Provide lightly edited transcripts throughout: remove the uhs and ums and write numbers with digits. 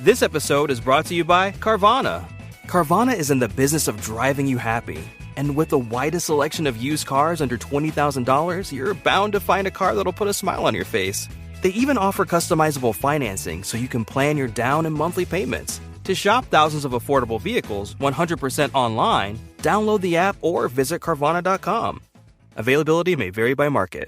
This episode is brought to you by Carvana. Carvana is in the business of driving you happy. And with the widest selection of used cars under $20,000, you're bound to find a car that'll put a smile on your face. They even offer customizable financing so you can plan your down and monthly payments. To shop thousands of affordable vehicles 100% online, download the app or visit Carvana.com. Availability may vary by market.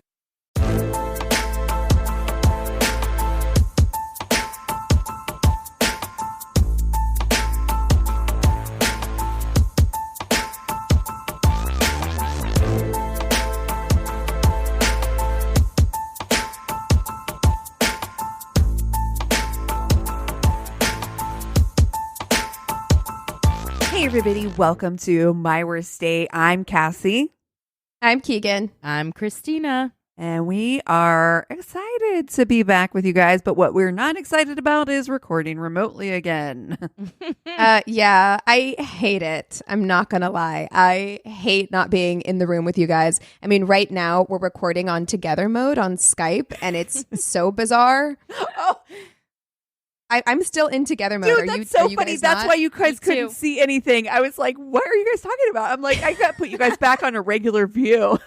Hey everybody, welcome to My Worst Day. I'm Cassie. I'm Keegan. I'm Christina. And we are excited to be back with you guys, but what we're not excited about is recording remotely again. Yeah, I hate it. I'm not going to lie. I hate not being in the room with you guys. I mean, right now we're recording on together mode on Skype and it's so bizarre. I'm still in together mode. Dude, that's so funny. That's why you guys couldn't see anything. I was like, what are you guys talking about? I'm like, I got to put you guys back on a regular view.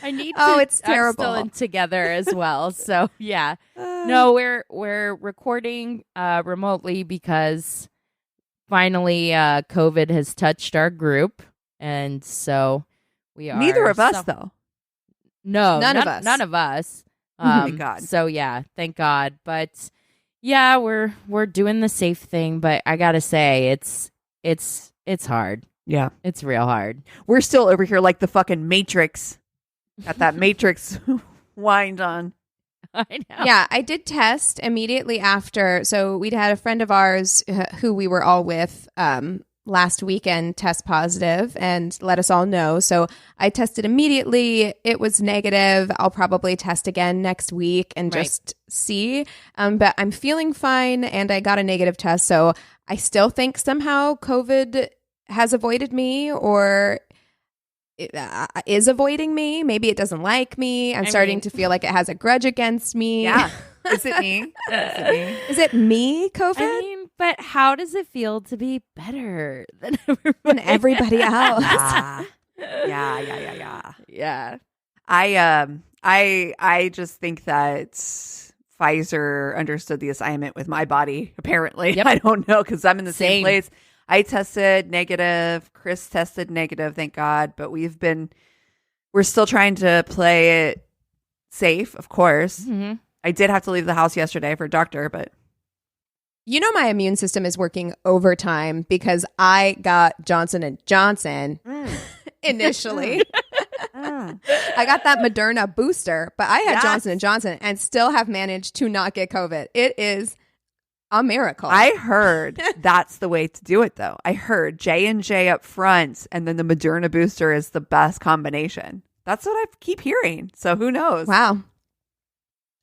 I need to. Oh, it's terrible. I'm still in together as well. So yeah. No, we're recording remotely because finally COVID has touched our group. And so we are. Neither of us, though. No, none of us. None of us. Thank God. So yeah, thank God. But yeah, we're doing the safe thing, but I gotta say, it's hard. Yeah, it's real hard. We're still over here like the fucking Matrix. Got that Matrix wind on. I know. Yeah, I did test immediately after. So we'd had a friend of ours who we were all with last weekend test positive and let us all know. So I tested immediately. It was negative. I'll probably test again next week and just see. But I'm feeling fine and I got a negative test. So I still think somehow COVID has avoided me or is avoiding me. Maybe it doesn't like me. I'm starting to feel like it has a grudge against me. Yeah. Is it me? Is it me, COVID? I mean, but how does it feel to be better than everybody else? Yeah. I just think that Pfizer understood the assignment with my body, apparently. Yep. I don't know, because I'm in the same place. I tested negative. Chris tested negative, thank God. But we're still trying to play it safe, of course. Mm-hmm. I did have to leave the house yesterday for a doctor, but you know my immune system is working overtime because I got Johnson & Johnson initially. I got that Moderna booster, but I had Johnson & Johnson and still have managed to not get COVID. It is a miracle. I heard that's the way to do it, though. I heard J&J up front and then the Moderna booster is the best combination. That's what I keep hearing. So who knows? Wow.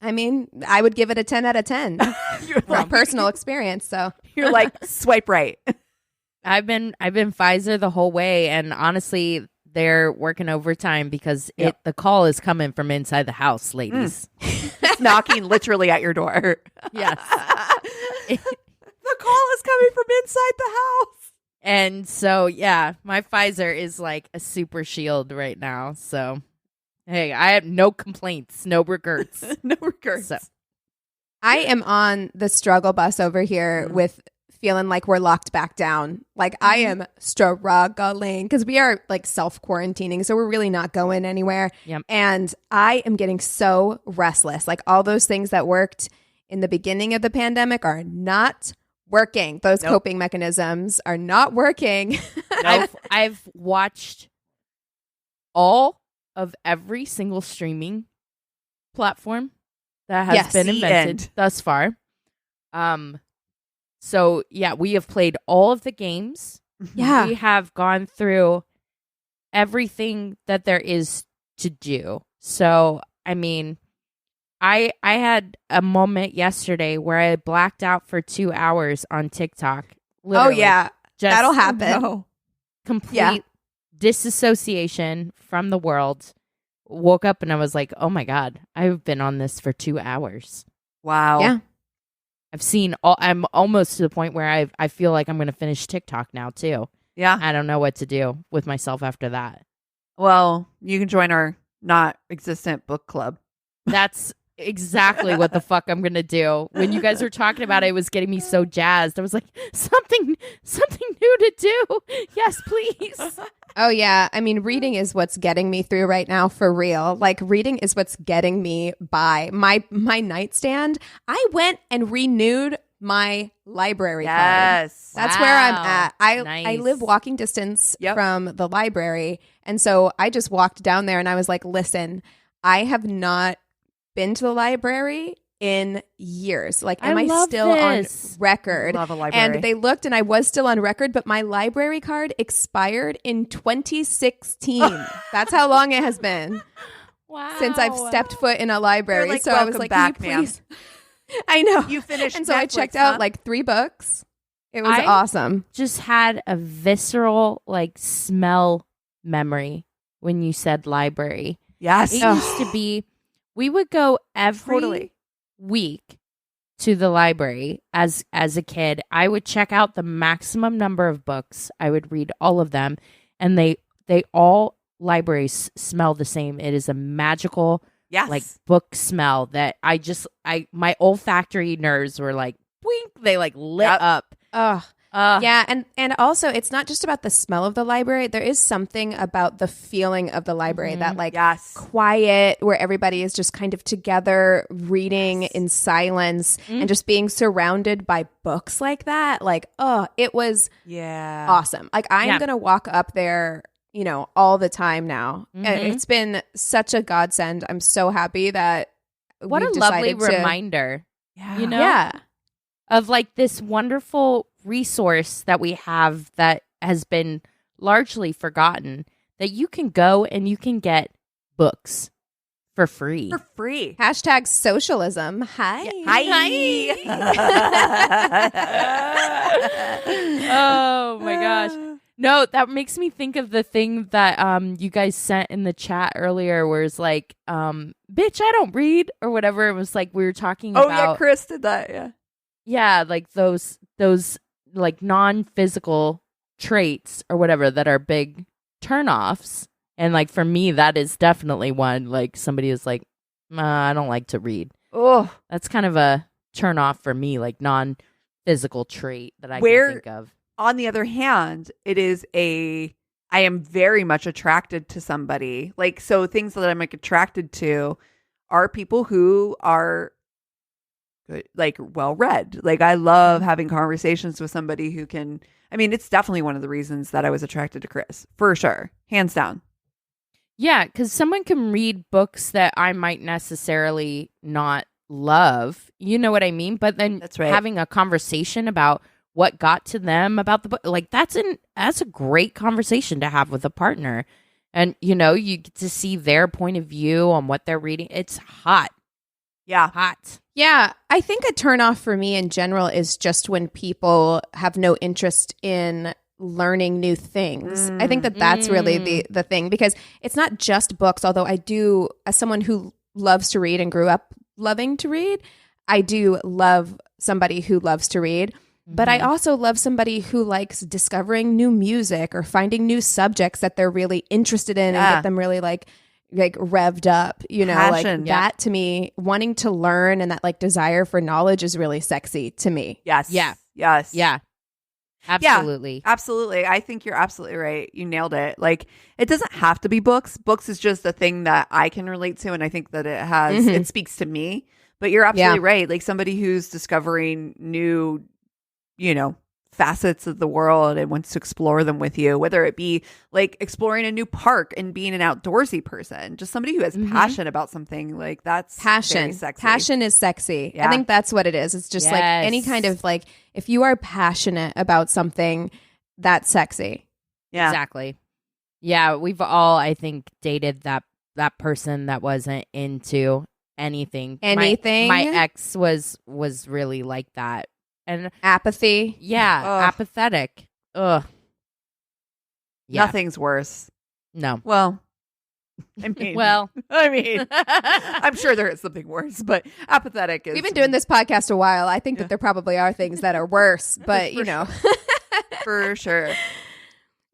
I mean, I would give it a 10 out of 10 from personal experience. So you're like, swipe right. I've been Pfizer the whole way, and honestly, they're working overtime because the call is coming from inside the house, ladies. It's knocking literally at your door. Yes. The call is coming from inside the house. And so, yeah, my Pfizer is like a super shield right now. So, hey, I have no complaints, no regrets. No regrets. So. I am on the struggle bus over here with feeling like we're locked back down. Like I am struggling because we are like self-quarantining. So we're really not going anywhere. Yep. And I am getting so restless. Like all those things that worked in the beginning of the pandemic are not working. Those coping mechanisms are not working. I've watched all of every single streaming platform that has been invented thus far. So yeah, we have played all of the games. Yeah. We have gone through everything that there is to do. So, I mean, I had a moment yesterday where I blacked out for 2 hours on TikTok. Literally. Oh yeah. Just that'll happen. No. Complete disassociation from the world. Woke up and I was like, oh my God, I've been on this for 2 hours. Wow. Yeah. I've seen all. I'm almost to the point where I feel like I'm going to finish TikTok now too. Yeah. I don't know what to do with myself after that. Well, you can join our not existent book club. That's exactly what the fuck I'm going to do. When you guys were talking about it, it was getting me so jazzed. I was like, something new to do. Yes, please. Oh, yeah. I mean, reading is what's getting me through right now, for real. Like, reading is what's getting me by. My nightstand, I went and renewed my library card. Yes. That's where I'm at. I Nice. live walking distance from the library. And so I just walked down there and I was like, listen, I have not been to the library in years. Like, am I still on record? Love a library. And they looked and I was still on record, but my library card expired in 2016. That's how long it has been since I've stepped foot in a library. Like, so I was like, back, can you please? I know. You finished and so I Netflix, checked huh? out like 3 books. It was awesome. Just had a visceral like smell memory when you said library. Yes. It used to be, we would go every week to the library as a kid. I would check out the maximum number of books. I would read all of them, and they all libraries smell the same. It is a magical like book smell that my olfactory nerves were like wink, they like lit up. Yeah, and also it's not just about the smell of the library. There is something about the feeling of the library, that like quiet where everybody is just kind of together reading in silence and just being surrounded by books like that. Like, it was awesome. Like, I'm going to walk up there, you know, all the time now. It's been such a godsend. I'm so happy that what a lovely reminder. You know? Yeah. Of like this wonderful resource that we have that has been largely forgotten, that you can go and you can get books for free. Hashtag socialism. Hi. Oh my gosh. No, that makes me think of the thing that you guys sent in the chat earlier where it's like, bitch, I don't read, or whatever. It was like we were talking about. Oh, yeah, Chris did that, yeah. Yeah, like those like non-physical traits or whatever that are big turnoffs. And like for me, that is definitely one. Like somebody is like, I don't like to read. Oh, that's kind of a turnoff for me, like non-physical trait that I can think of. On the other hand, I am very much attracted to somebody. Like, so things that I'm like attracted to are people who are like well read. Like, I love having conversations with somebody who can. I mean, it's definitely one of the reasons that I was attracted to Chris, for sure, hands down. Yeah, because someone can read books that I might necessarily not love. You know what I mean? But then that's right. Having a conversation about what got to them about the book, like that's a great conversation to have with a partner. And you know, you get to see their point of view on what they're reading. It's hot. Yeah. Hot. Yeah. I think a turnoff for me in general is just when people have no interest in learning new things. I think that that's really the thing, because it's not just books, although I do, as someone who loves to read and grew up loving to read, I do love somebody who loves to read. But I also love somebody who likes discovering new music or finding new subjects that they're really interested in and get them really like revved up, you know, passion. Like that to me, wanting to learn and that like desire for knowledge is really sexy to me. Yes. Yeah. Yes. Yeah. Absolutely. Yeah, absolutely. I think you're absolutely right. You nailed it. Like, it doesn't have to be books. Books is just a thing that I can relate to. And I think that it has, it speaks to me. But you're absolutely right. Like somebody who's discovering new, you know, facets of the world and wants to explore them with you, whether it be like exploring a new park and being an outdoorsy person, just somebody who has passion about something, like that's very sexy. Passion is sexy. I think that's what it is. It's just like any kind of like, if you are passionate about something, that's sexy. Yeah, exactly. Yeah, we've all, I think, dated that person that wasn't into anything. My ex was really like that. And apathy. Yeah. Ugh. Apathetic. Ugh. Yeah. Nothing's worse. No. Well, I'm sure there is something worse, but apathetic is. We've been doing this podcast a while. I think that there probably are things that are worse, but For sure.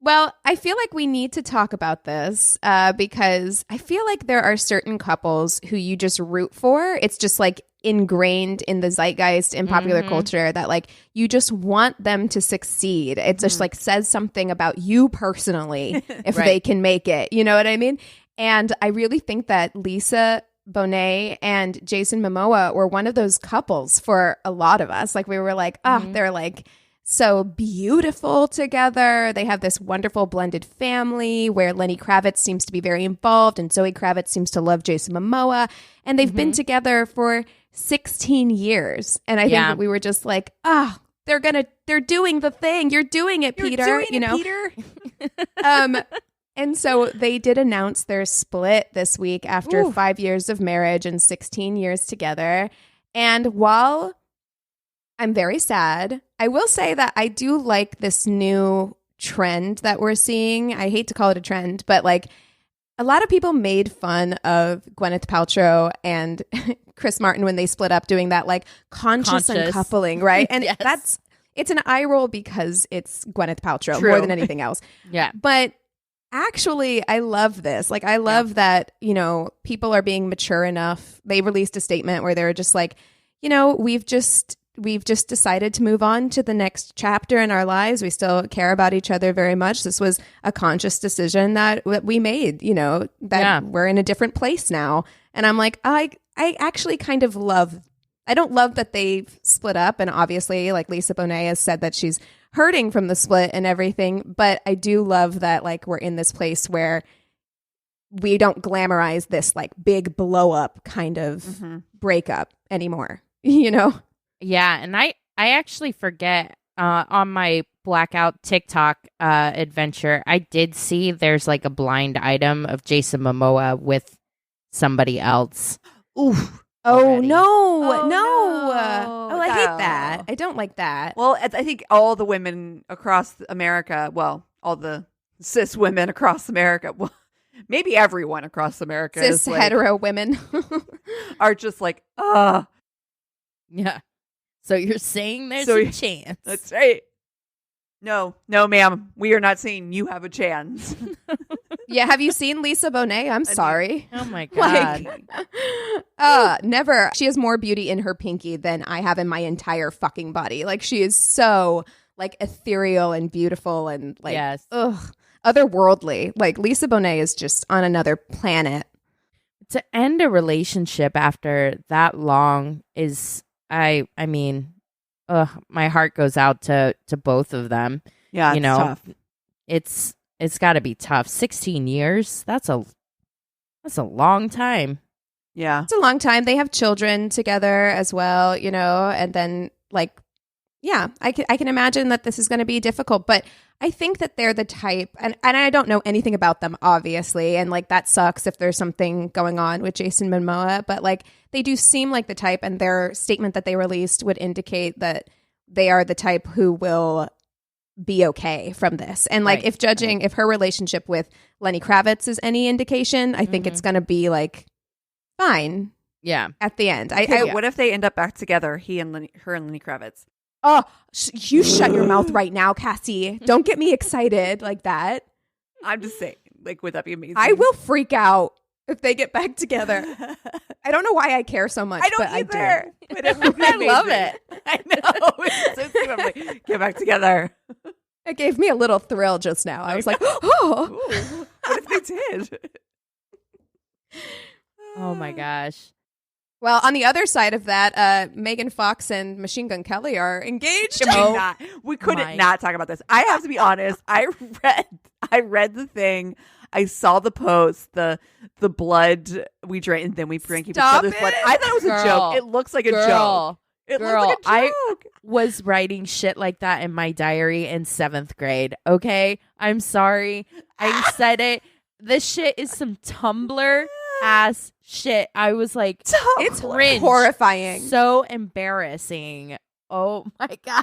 Well, I feel like we need to talk about this because I feel like there are certain couples who you just root for. It's just like ingrained in the zeitgeist in popular culture that like you just want them to succeed. It just like says something about you personally if they can make it. You know what I mean? And I really think that Lisa Bonet and Jason Momoa were one of those couples for a lot of us. Like we were like, they're like so beautiful together. They have this wonderful blended family where Lenny Kravitz seems to be very involved and Zoe Kravitz seems to love Jason Momoa. And they've been together for 16 years. And I think that we were just like, they're doing the thing. You're doing it, Peter. Peter. And so they did announce their split this week after 5 years of marriage and 16 years together. And while I'm very sad, I will say that I do like this new trend that we're seeing. I hate to call it a trend, but like a lot of people made fun of Gwyneth Paltrow and Chris Martin when they split up doing that like conscious uncoupling, right? And it's an eye roll because it's Gwyneth Paltrow more than anything else. Yeah. But actually, I love this. Like, I love that, people are being mature enough. They released a statement where they're just like, we've just decided to move on to the next chapter in our lives. We still care about each other very much. This was a conscious decision that we made, that we're in a different place now. And I'm like, I actually kind of I don't love that they've split up. And obviously, like Lisa Bonet has said that she's hurting from the split and everything. But I do love that like we're in this place where we don't glamorize this like big blow up kind of breakup anymore, Yeah, and I actually forget on my blackout TikTok adventure, I did see there's like a blind item of Jason Momoa with somebody else. Oof. Already. I hate that. I don't like that. Well, I think all the women across America, all the cis women across America, maybe everyone across America, cis hetero women are just like, yeah. So you're saying there's a chance. That's right. No, ma'am. We are not saying you have a chance. Yeah, have you seen Lisa Bonet? I'm sorry. Oh my God. Never. She has more beauty in her pinky than I have in my entire fucking body. Like, she is so like ethereal and beautiful and like otherworldly. Like, Lisa Bonet is just on another planet. To end a relationship after that long is my heart goes out to both of them. Yeah, it's tough. It's got to be tough. 16 years. That's a long time. Yeah. It's a long time. They have children together as well, and then like, yeah, I can imagine that this is going to be difficult, but I think that they're the type, and I don't know anything about them, obviously, and like that sucks if there's something going on with Jason Momoa, but like they do seem like the type, and their statement that they released would indicate that they are the type who will be okay from this. And like if her relationship with Lenny Kravitz is any indication, I think it's going to be like fine. Yeah. At the end. What if they end up back together, her and Lenny Kravitz? Oh, you shut your mouth right now, Cassie. Don't get me excited like that. I'm just saying, like, would that be amazing? I will freak out if they get back together. I don't know why I care so much, but I do. I love it. I know. I'm like, get back together. It gave me a little thrill just now. I was like, oh. Ooh, what if they did? Oh my gosh. Well, on the other side of that, Megan Fox and Machine Gun Kelly are engaged. We couldn't not talk about this. I have to be honest. I read the thing. I saw the post, the blood we drank, and then we drank each other's blood. I thought it was a joke. It looks like a joke. It looks like a joke. I was writing shit like that in my diary in 7th grade. Okay, I'm sorry. I said it. This shit is some Tumblr ass shit. I was like, it's cringe. Horrifying. So embarrassing. Oh my God.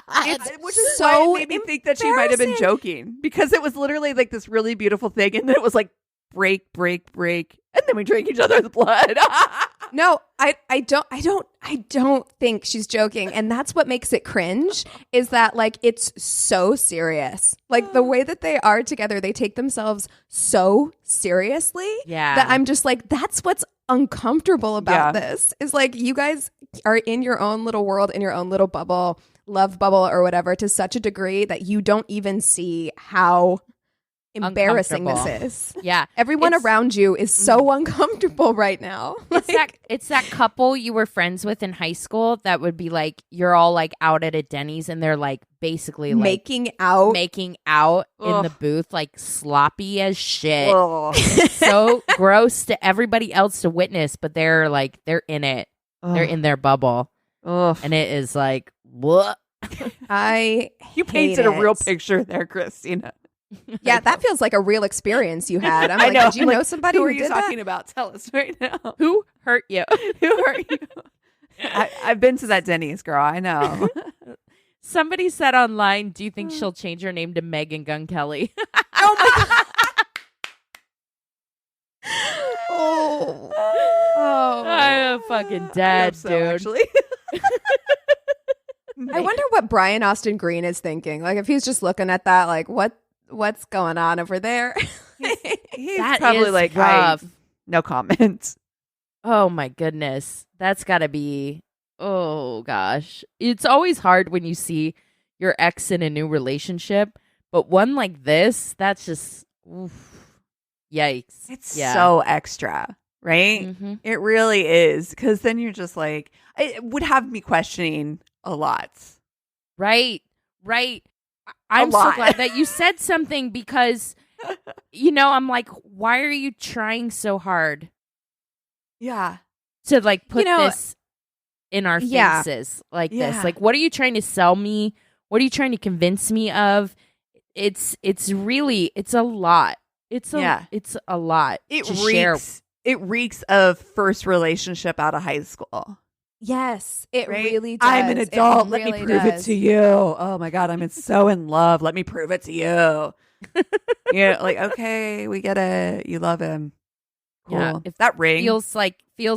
Which is so why it made me think that she might have been joking, because it was literally like this really beautiful thing, and then it was like break, and then we drink each other's blood. No, I don't think she's joking. And that's what makes it cringe is that like it's so serious. Like the way that they are together, they take themselves so seriously that I'm just like, that's what's uncomfortable about this is like you guys are in your own little world, in your own little bubble, love bubble or whatever, to such a degree that you don't even see how embarrassing this is. Yeah. Everyone around you is so uncomfortable right now. It's that couple you were friends with in high school that would be like, you're all like out at a Denny's and they're like basically like making out in the booth, like sloppy as shit. So gross to everybody else to witness, but they're in it. They're in their bubble. And it is like, what? You painted a real picture there, Christina. Yeah, that feels like a real experience you had. I'm like, did you know somebody who who are you did talking that? about? Tell us right now. Who hurt you? Who hurt you? I've been to that Denny's, girl. I know. Somebody said online, do you think she'll change her name to Megan Gun Kelly? Oh my God. I'm fucking dead, so, dude. Actually. I wonder what Brian Austin Green is thinking. Like if he's just looking at that, like what's going on over there? He's That probably is like, rough. No comment. Oh my goodness. That's gotta be, oh gosh. It's always hard when you see your ex in a new relationship, but one like this, that's just, oof, yikes. It's so extra, right? Mm-hmm. It really is. Because then you're just like, it would have me questioning a lot. Right. I'm so glad that you said something because, I'm like, why are you trying so hard? Yeah. To like put this in our faces like this. Like, what are you trying to sell me? What are you trying to convince me of? It's really, it's a lot. It's a lot. It reeks of first relationship out of high school. Yes, it really does. I'm an adult. Let me prove it to you. Oh my God, I'm so in love. Let me prove it to you. Yeah, like, okay, we get it. You love him. Cool. Yeah, if that ring feels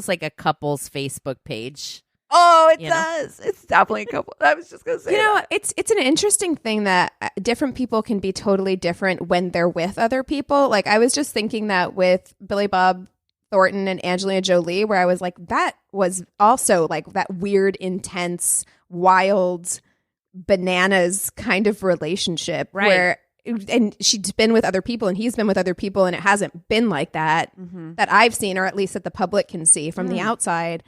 like a couple's Facebook page. Oh, it does. It's definitely a couple. I was just gonna say, it's an interesting thing that different people can be totally different when they're with other people. Like I was just thinking that with Billy Bob Thornton and Angelina Jolie, where I was like, that was also like that weird, intense, wild, bananas kind of relationship, right? And she's been with other people and he's been with other people, and it hasn't been like that that I've seen, or at least that the public can see from the outside.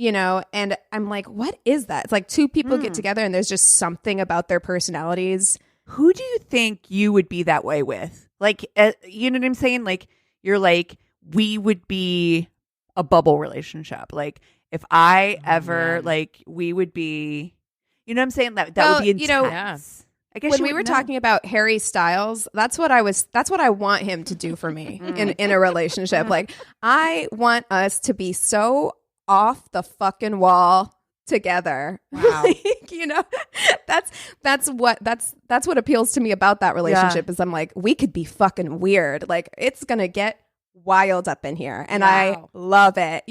And I'm like, what is that? It's like two people get together and there's just something about their personalities. Who do you think you would be that way with? Like, you know what I'm saying? Like, you're like, we would be a bubble relationship. Like, if I ever, like, we would be, you know what I'm saying? That would be intense. I guess when we were talking about Harry Styles, that's what I want him to do for me in a relationship. Like, I want us to be so off the fucking wall together. Wow. That's what appeals to me about that relationship is I'm like, we could be fucking weird. Like, it's gonna get wild up in here, and I love it.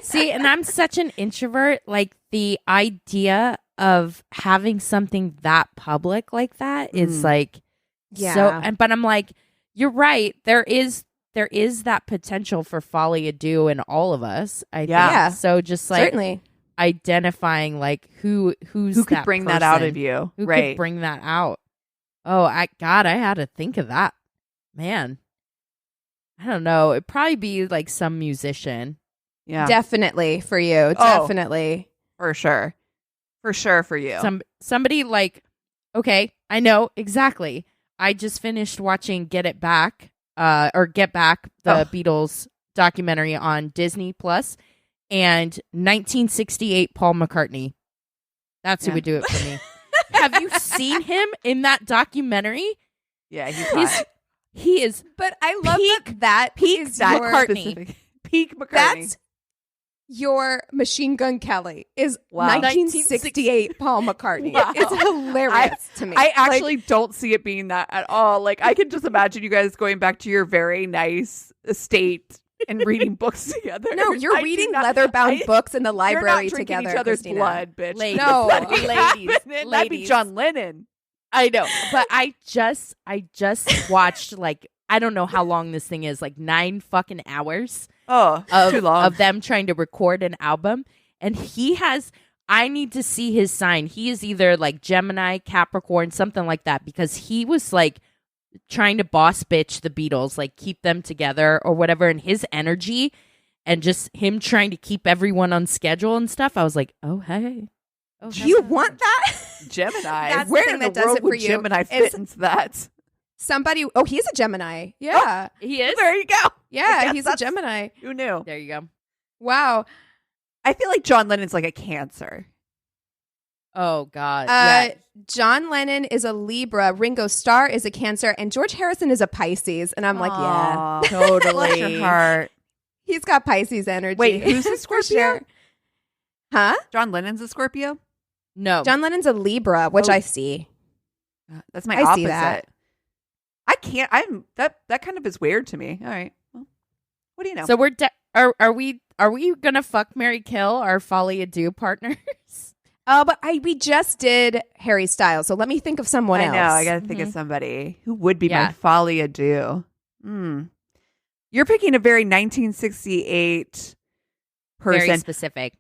See, and I'm such an introvert. Like, the idea of having something that public like that is like, but I'm like, you're right. There is that potential for folie à deux in all of us. I think. So just like certainly identifying like who could bring that out of you, who could bring that out. Oh, I had to think of that, man. I don't know. It'd probably be like some musician. Yeah, definitely for you. Definitely for sure for you. Somebody like, okay, I know exactly. I just finished watching Get Back, the Beatles documentary on Disney Plus, and 1968 Paul McCartney. That's who would do it for me. Have you seen him in that documentary? Yeah, he is. But I love that peak is that your McCartney. Peak McCartney. your Machine Gun Kelly is 1968 Paul McCartney. Wow. It's hilarious to me. I actually don't see it being that at all. Like, I can just imagine you guys going back to your very nice estate and reading books together. No, you're reading leather-bound books in the library you're not together, each other's Christina. blood, bitch. No, That'd be John Lennon. I know, but I just watched like, I don't know how long this thing is, like 9 fucking hours. Oh, too long. Of them trying to record an album. And I need to see his sign. He is either like Gemini, Capricorn, something like that, because he was like trying to boss bitch the Beatles, like keep them together or whatever. And his energy and just him trying to keep everyone on schedule and stuff. I was like, oh, hey. Oh, do you want that? Gemini. That's Where the thing in the that does world it for would you. Gemini fit into that? Somebody, he's a Gemini. Yeah. He is? There you go. Yeah, he's a Gemini. Who knew? There you go. Wow. I feel like John Lennon's like a Cancer. Oh, God. John Lennon is a Libra, Ringo Starr is a Cancer, and George Harrison is a Pisces. And I'm like, yeah, totally. Bless your heart. He's got Pisces energy. Wait, who's a Scorpio? Sure. Huh? John Lennon's a Scorpio? No. John Lennon's a Libra, which I see. That's my I opposite. see that. I can't. That kind of is weird to me. All right. Well, what do you know? So are we gonna fuck, marry, kill our folie deux partners? But we just did Harry Styles, so let me think of someone else. I know. I got to think of somebody who would be my folie deux. You're picking a very 1968 person. Very specific.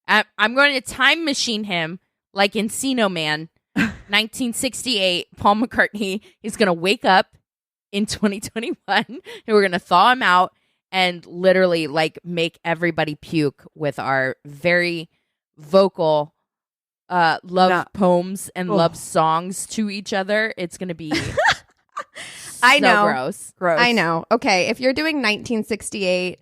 I'm going to time machine him like Encino Man. 1968, Paul McCartney is going to wake up in 2021 and we're going to thaw him out and literally like make everybody puke with our very vocal love poems and love songs to each other. It's going to be I know. Gross. I know. Okay, if you're doing 1968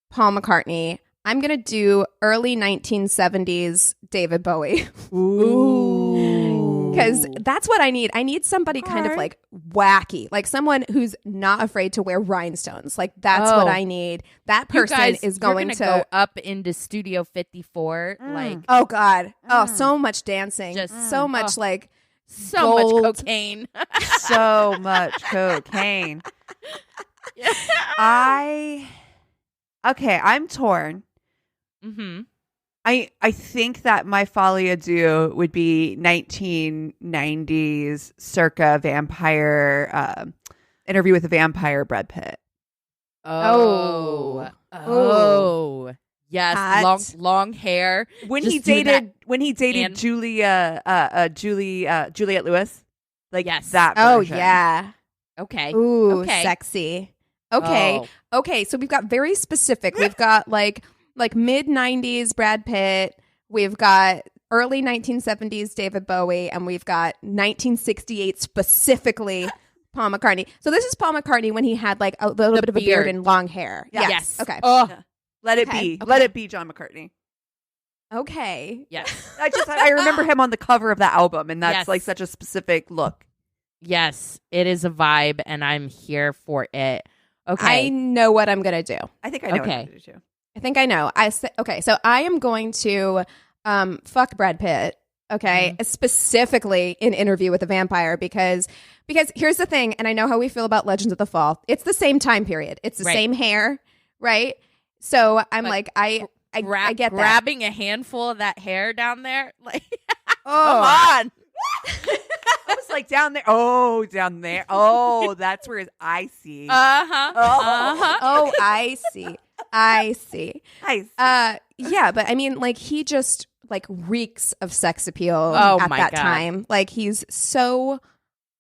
Paul McCartney, I'm going to do early 1970s David Bowie. Ooh. Because that's what I need. I need somebody kind of like wacky, like someone who's not afraid to wear rhinestones. Like that's what I need. That person is going to go up into Studio 54. Like, oh God. Oh, so much dancing. Just so much like so gold. much cocaine. So much cocaine. I'm torn. Mm-hmm. I think that my folie deux would be 1990s circa vampire Interview with a Vampire Brad Pitt. Oh. Yes, long hair. When he dated Juliette Lewis. Like that version. Oh yeah. Okay. Ooh, okay. Sexy. Okay. Oh. Okay, so we've got very specific. We've got like mid 90s Brad Pitt. We've got early 1970s David Bowie, and we've got 1968 specifically Paul McCartney. So this is Paul McCartney when he had like a little bit of a beard and long hair. Yes. Okay. Oh, let it be. Okay. Let it be John McCartney. Okay. Yes. I remember him on the cover of that album, and that's like such a specific look. Yes, it is a vibe, and I'm here for it. Okay. I know what I'm going to do. I think I know what I'm going to do too. I think I know. Okay, so I am going to fuck Brad Pitt, okay, specifically in Interview with a Vampire because here's the thing, and I know how we feel about Legends of the Fall. It's the same time period. It's the same hair, right? So I'm like, I get that. Grabbing a handful of that hair down there, like, come on. I was like, down there. Oh, down there. Oh, that's where his eye see. Oh, I see. Yeah, but I mean, like, he just like reeks of sex appeal at that time. Like, he's so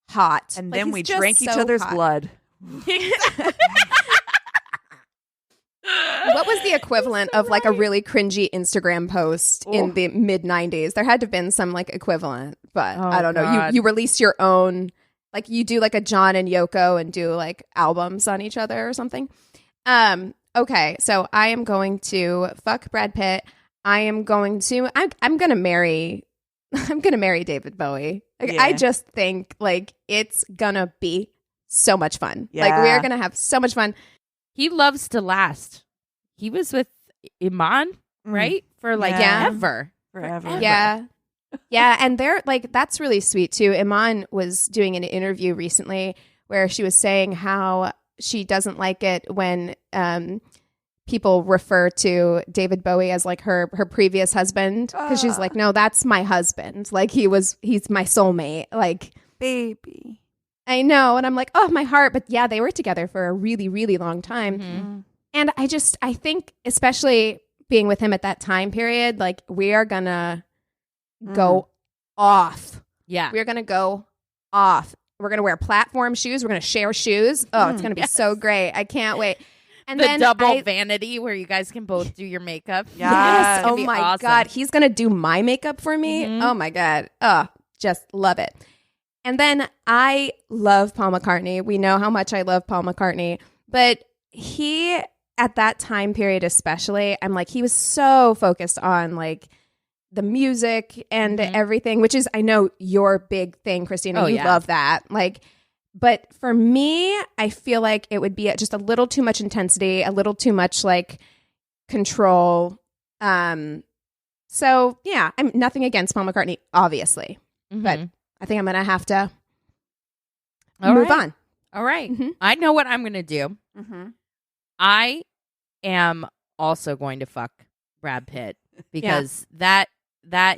hot. And like, then we drank each other's blood. What was the equivalent of like a really cringy Instagram post in the mid 90s? There had to have been some like equivalent, but I don't know. You release your own, like you do like a John and Yoko and do like albums on each other or something. Okay, so I am going to fuck Brad Pitt. I'm going to marry David Bowie. Like, I just think like it's gonna be so much fun. Yeah. Like we are gonna have so much fun. He loves to last. He was with Iman, right? For like ever. Forever. Yeah. Yeah. And they're like, that's really sweet too. Iman was doing an interview recently where she was saying how she doesn't like it when people refer to David Bowie as like her previous husband, because she's like, no, that's my husband. Like he's my soulmate. Like, baby. I know. And I'm like, oh, my heart. But yeah, they were together for a really, really long time. Mm-hmm. And I think especially being with him at that time period, like we are going to go off. Yeah. We're going to go off. We're going to wear platform shoes. We're going to share shoes. Oh, it's going to be so great. I can't wait. And the then double vanity where you guys can both do your makeup. Yes. Oh be my awesome. God. He's going to do my makeup for me. Mhm. Oh my God. Oh, just love it. And then I love Paul McCartney. We know how much I love Paul McCartney. But he, at that time period especially, I'm like, he was so focused on like the music and everything, which is, I know, your big thing, Christina. Oh, you yeah. love that. Like, but for me, I feel like it would be just a little too much intensity, a little too much like control. So yeah, I'm nothing against Paul McCartney, obviously, but I think I'm gonna have to move on. All right. Mhm. I know what I'm going to do. Mm-hmm. I am also going to fuck Brad Pitt because that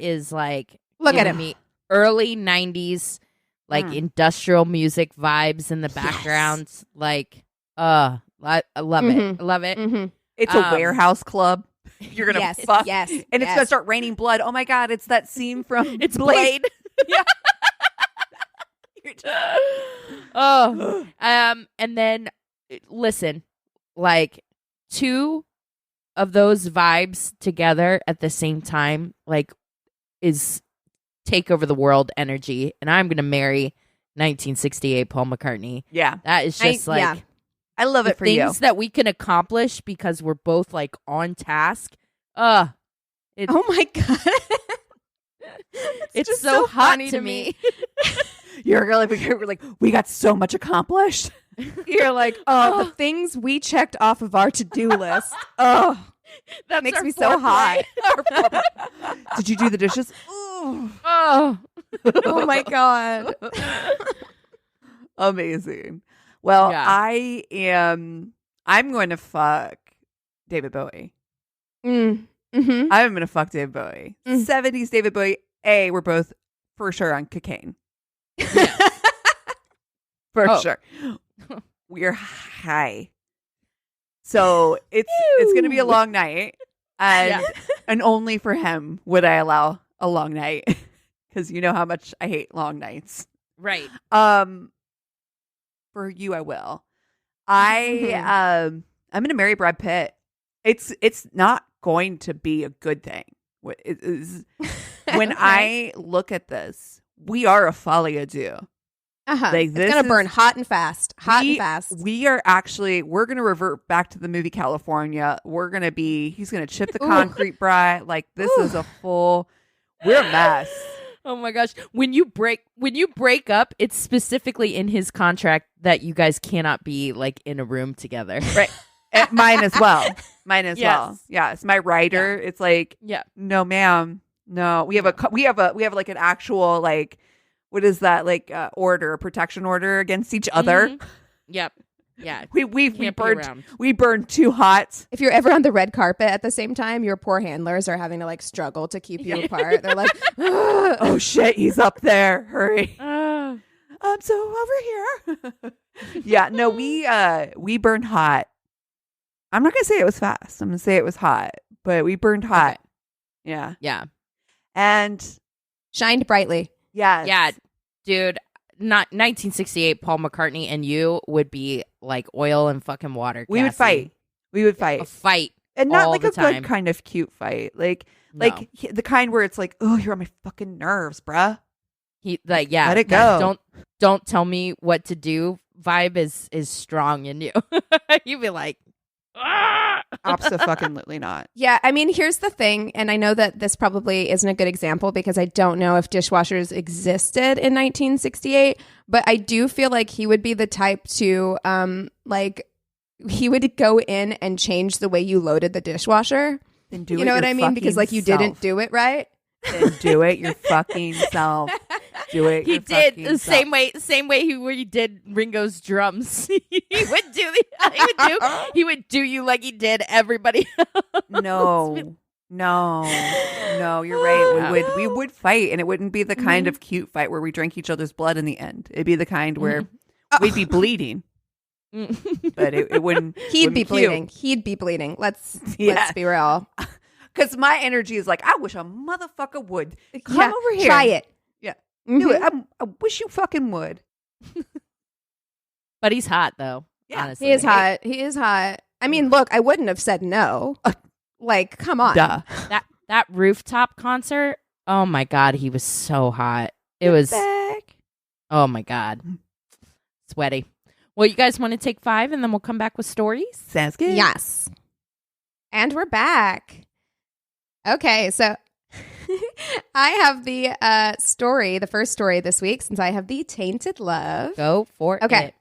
is like Look at giving him. me early 90s like industrial music vibes in the background. Like I love it. I love it. Mm-hmm. It's a warehouse club. You're gonna Yes, fuck, yes, and it's gonna start raining blood. Oh my God! It's that scene from It's Blade. Yeah. And then listen, like two of those vibes together at the same time, like is take over the world energy, and I'm gonna marry 1968 Paul McCartney. Yeah, That is just I love the it for you. things that we can accomplish because we're both like on task. Oh my God. It's just so so hot funny to to me. You're like, we got so much accomplished. You're like, oh, the things we checked off of our to-do list. Oh, That makes me so hot. Did you do the dishes? Oh. Oh my God. Amazing. Well, Yeah. I'm going to fuck David Bowie. Mm-hmm. I'm going to fuck David Bowie. 70s David Bowie. We're both for sure on cocaine. For sure. We're high. So it's going to be a long night. And only for him would I allow a long night. Because you know how much I hate long nights. Right. For you, I will. I'm going to marry Brad Pitt. It's not going to be a good thing. When I look at this, we are a folie à deux. Like, it's gonna burn hot and fast. We are we're gonna revert back to the movie California. He's gonna chip the concrete bride. Like, this is we're a mess. Oh my gosh. When you break up, it's specifically in his contract that you guys cannot be like in a room together. Right. Mine as well. Well. Yes. My writer. Yeah. It's like, no, ma'am. No. We have like an actual, like, what is that? Like a protection order against each other. Mm-hmm. Yep. Yeah. We burned too hot. If you're ever on the red carpet at the same time, your poor handlers are having to like struggle to keep you apart. They're like, oh shit, he's up there. Hurry. So over here. Yeah, no, we burned hot. I'm not gonna say it was fast. I'm gonna say it was hot, but we burned hot. Okay. Yeah. Yeah. And shined brightly. Yes. Yeah. Dude, not 1968 Paul McCartney and you would be like oil and fucking water. We would fight. A fight. And not like a time. good kind of cute fight. Like the kind where it's like, oh, you're on my fucking nerves, bruh. Let it go. Don't tell me what to do. Vibe is strong in you. You'd be like, absolutely not. Yeah, I mean, here's the thing, and I know that this probably isn't a good example because I don't know if dishwashers existed in 1968, but I do feel like he would be the type to like he would go in and change the way you loaded the dishwasher. Then do it. You know what I mean? Because like you didn't do it right. Then do it your fucking self. Do it. He did the same way where you did Ringo's drums. He would do you like he did everybody else. No, you're right. We would fight, and it wouldn't be the kind of cute fight where we drank each other's blood in the end. It'd be the kind where we'd be bleeding. But it wouldn't. He'd be bleeding. He'd be bleeding. Let's be real. Because my energy is like, I wish a motherfucker would come over here. Try it. Yeah, do it. I wish you fucking would. But he's hot though. Yeah, honestly. He is hot. I mean, look, I wouldn't have said no. Like, come on. Duh. That rooftop concert. Oh my God, he was so hot. It was. Back. Oh my God, sweaty. Well, you guys want to take 5 and then we'll come back with stories? Sounds good. Yes. And we're back. Okay, so I have the story, the first story this week, since I have the Tainted Love. Go for Okay. it.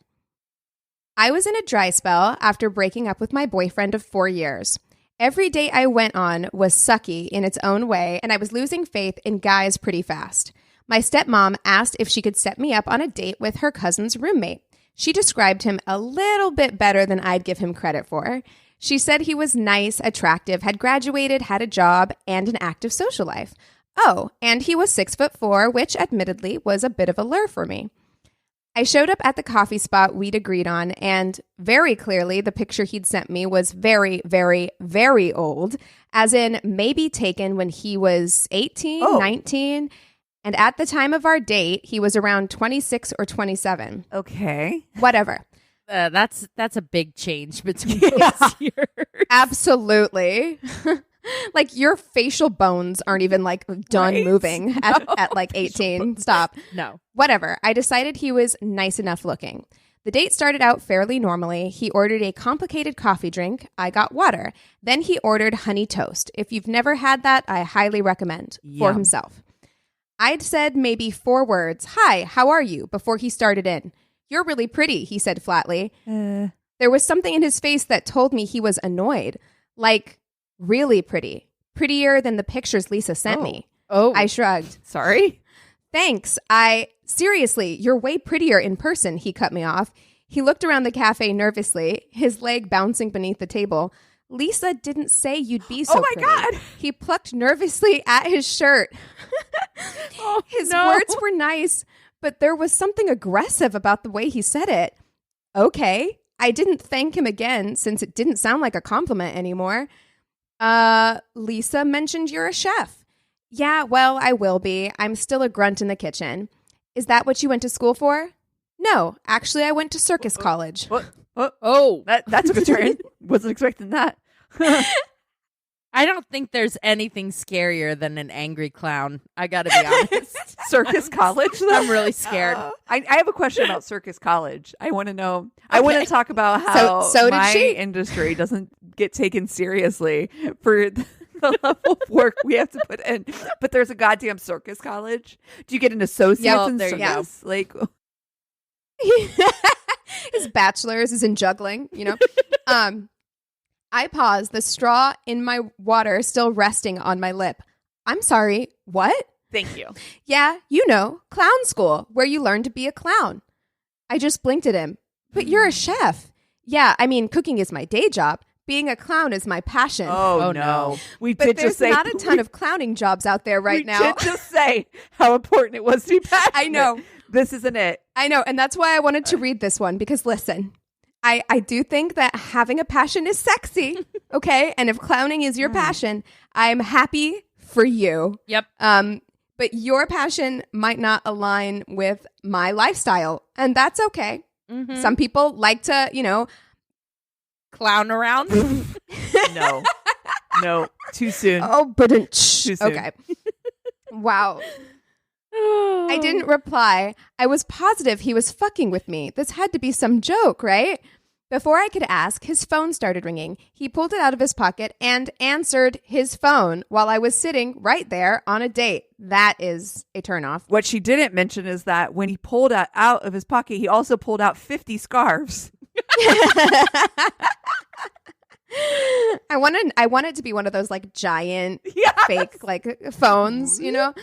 I was in a dry spell after breaking up with my boyfriend of 4 years. Every date I went on was sucky in its own way, and I was losing faith in guys pretty fast. My stepmom asked if she could set me up on a date with her cousin's roommate. She described him a little bit better than I'd give him credit for. She said he was nice, attractive, had graduated, had a job, and an active social life. Oh, and he was 6'4", which admittedly was a bit of a lure for me. I showed up at the coffee spot we'd agreed on, and very clearly the picture he'd sent me was very, very, very old, as in maybe taken when he was 18, 19, and at the time of our date, he was around 26 or 27. Okay. Whatever. That's a big change between those years. Absolutely. Like your facial bones aren't even like done moving at like 18. Stop. No. Whatever. I decided he was nice enough looking. The date started out fairly normally. He ordered a complicated coffee drink. I got water. Then he ordered honey toast. If you've never had that, I highly recommend for himself. I'd said maybe 4 words, "Hi, how are you?" before he started in. "You're really pretty," he said flatly. There was something in his face that told me he was annoyed. Like, really pretty. Prettier than the pictures Lisa sent me. I shrugged. Sorry? Thanks. Seriously, you're way prettier in person, he cut me off. He looked around the cafe nervously, his leg bouncing beneath the table. Lisa didn't say you'd be so pretty. God. He plucked nervously at his shirt. His words were nice, but there was something aggressive about the way he said it. Okay. I didn't thank him again since it didn't sound like a compliment anymore. Lisa mentioned you're a chef. Yeah, well, I will be. I'm still a grunt in the kitchen. Is that what you went to school for? No, actually, I went to circus college. That took a turn. Wasn't expecting that. I don't think there's anything scarier than an angry clown. I gotta be honest. Circus college? I'm really scared. I have a question about circus college. I want to know. I want to talk about how so my did she? industry doesn't get taken seriously for the level of work we have to put in. But there's a goddamn circus college. Do you get an associate's in circus? Like, his bachelor's is in juggling, you know. I paused, the straw in my water still resting on my lip. I'm sorry, what? Thank you. Yeah, you know, clown school, where you learn to be a clown. I just blinked at him. But you're a chef. Yeah, I mean, cooking is my day job. Being a clown is my passion. Oh no. But there's not a ton of clowning jobs out there right now. We did just say how important it was to be passionate. I know. This isn't it. I know, and that's why I wanted to read this one, because listen, I do think that having a passion is sexy, okay? And if clowning is your passion, I'm happy for you. Yep. But your passion might not align with my lifestyle, and that's okay. Mm-hmm. Some people like to, you know, clown around. No, too soon. Oh, but too soon. Okay. Wow. I didn't reply. I was positive he was fucking with me. This had to be some joke, right? Before I could ask, his phone started ringing. He pulled it out of his pocket and answered his phone while I was sitting right there on a date. That is a turnoff. What she didn't mention is that when he pulled out of his pocket, he also pulled out 50 scarves. I want it to be one of those like giant fake like phones, you know?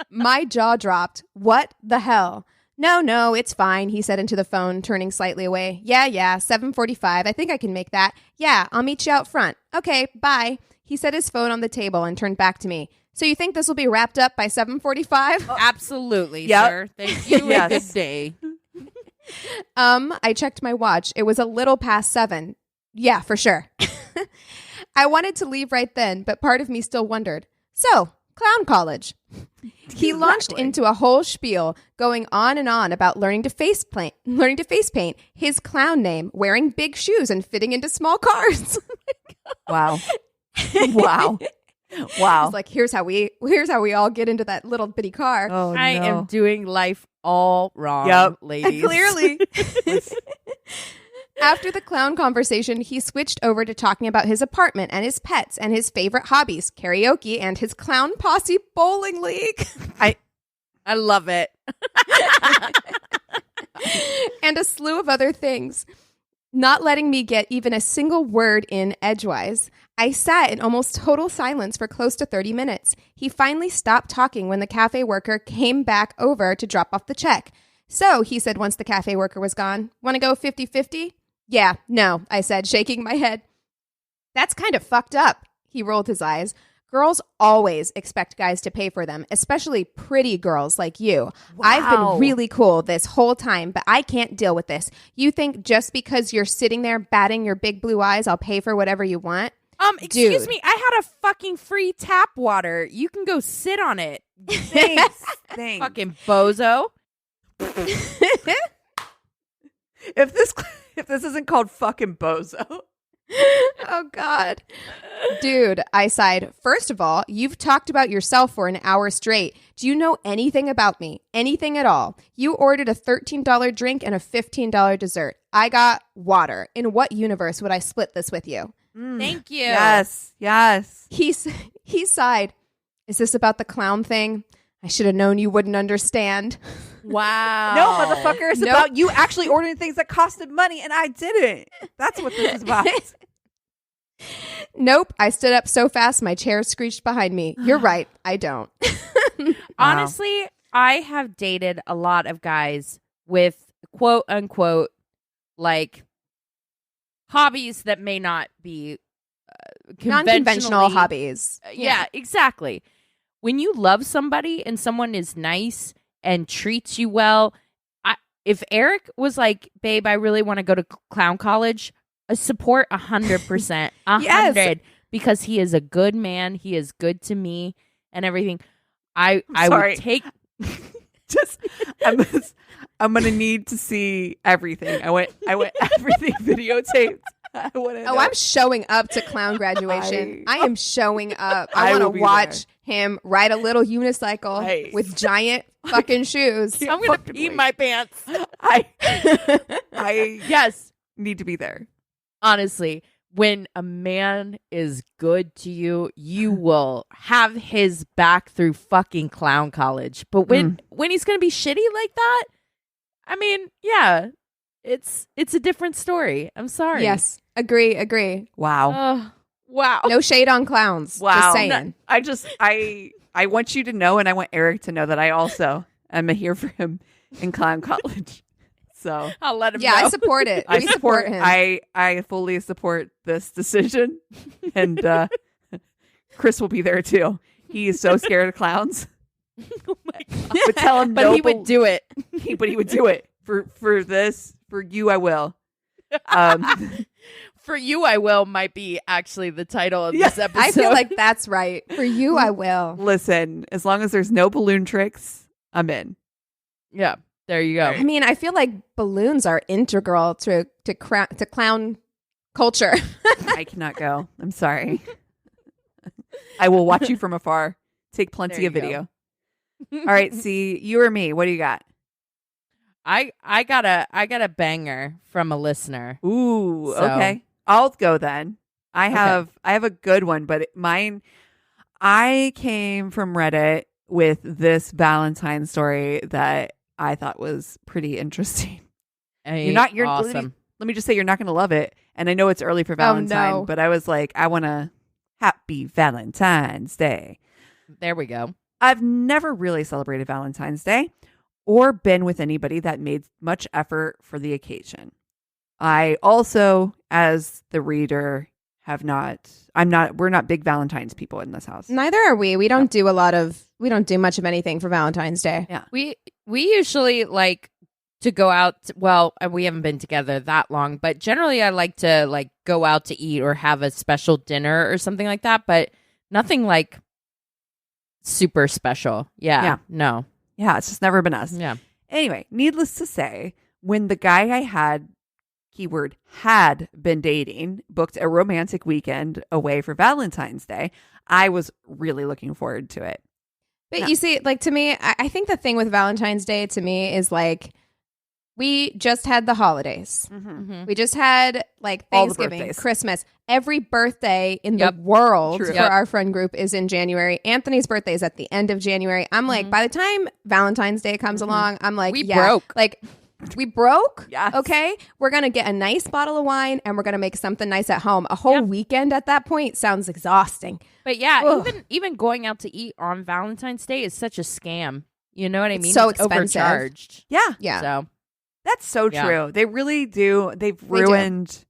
My jaw dropped. What the hell? No, it's fine, he said into the phone, turning slightly away. Yeah, 7:45. I think I can make that. Yeah, I'll meet you out front. Okay, bye. He set his phone on the table and turned back to me. So you think this will be wrapped up by 7:45? Absolutely, sir. Thank you. Yes. Good day. I checked my watch. It was a little past 7. Yeah, for sure. I wanted to leave right then, but part of me still wondered. So, clown college. He launched into a whole spiel, going on and on about learning to face paint his clown name, wearing big shoes, and fitting into small cars. Wow. Wow. It's like, here's how we all get into that little bitty car. Oh, I am doing life all wrong, ladies. Clearly. After the clown conversation, he switched over to talking about his apartment and his pets and his favorite hobbies, karaoke and his clown posse bowling league. I love it. And a slew of other things, not letting me get even a single word in edgewise. I sat in almost total silence for close to 30 minutes. He finally stopped talking when the cafe worker came back over to drop off the check. So, he said once the cafe worker was gone, want to go 50-50? Yeah, no, I said, shaking my head. That's kind of fucked up. He rolled his eyes. Girls always expect guys to pay for them, especially pretty girls like you. Wow. I've been really cool this whole time, but I can't deal with this. You think just because you're sitting there batting your big blue eyes, I'll pay for whatever you want? Excuse me, I had a fucking free tap water. You can go sit on it. Thanks. Fucking bozo. If this isn't called fucking bozo. Oh, God. Dude, I sighed. First of all, you've talked about yourself for an hour straight. Do you know anything about me? Anything at all? You ordered a $13 drink and a $15 dessert. I got water. In what universe would I split this with you? Thank you. Yes. He sighed. Is this about the clown thing? I should have known you wouldn't understand. Wow. No, motherfucker. It's about you actually ordering things that costed money, and I didn't. That's what this is about. Nope. I stood up so fast my chair screeched behind me. You're right. I don't. Honestly, I have dated a lot of guys with quote unquote like hobbies that may not be non-conventional hobbies. Yeah, exactly. When you love somebody and someone is nice and treats you well, if Eric was like, babe, I really want to go to clown college, support 100%. 100. Yes. Because he is a good man. He is good to me and everything. I would take... I'm going to need to see everything. I want everything videotaped. I'm showing up to clown graduation. I am showing up. I want to watch him ride a little unicycle with giant fucking shoes. I'm going to pee my pants. I need to be there. Honestly, when a man is good to you, you will have his back through fucking clown college. But when he's going to be shitty like that, I mean, yeah, it's a different story. I'm sorry. Yes. Agree. Wow. Wow. No shade on clowns. Wow. Just saying. I want you to know, and I want Eric to know that I also am here for him in clown college. So I'll let him know. Yeah, I support it. We support him. I fully support this decision. And Chris will be there too. He is so scared of clowns. Oh my God. But tell him he would do it. But he would do it. For this. For you, I will. For you, I will might be actually the title of this episode. I feel like that's right. For you, I will. Listen, as long as there's no balloon tricks, I'm in. Yeah, there you go. I mean, I feel like balloons are integral to clown culture. I cannot go. I'm sorry. I will watch you from afar. Take plenty of video. All right, see, you or me? What do you got? I got a banger from a listener. Ooh, okay. I'll go then. I have a good one, but mine, I came from Reddit with this Valentine story that I thought was pretty interesting. You're awesome. Let me just say, you're not going to love it. And I know it's early for Valentine, but I was like, I want a happy Valentine's Day. There we go. I've never really celebrated Valentine's Day or been with anybody that made much effort for the occasion. I also, as the reader, we're not big Valentine's people in this house. Neither are we. We don't do much of anything for Valentine's Day. Yeah. We usually like to go out. Well, we haven't been together that long, but generally I like to like go out to eat or have a special dinner or something like that, but nothing like super special. Yeah. No. Yeah, it's just never been us. Yeah. Anyway, needless to say, when the guy I had been dating booked a romantic weekend away for Valentine's Day, I was really looking forward to it. But you see, like, to me, I think the thing with Valentine's Day to me is like, we just had the holidays. Mm-hmm. We just had like Thanksgiving, Christmas. Every birthday in the world for our friend group is in January. Anthony's birthday is at the end of January. I'm like, by the time Valentine's Day comes along, I'm like, we broke. Like, we broke? Yes. Okay. We're going to get a nice bottle of wine and we're going to make something nice at home. A whole weekend at that point sounds exhausting. But yeah, even going out to eat on Valentine's Day is such a scam. You know what I mean? It's so it's expensive. overcharged. Yeah. So That's so true. They really do. They've ruined.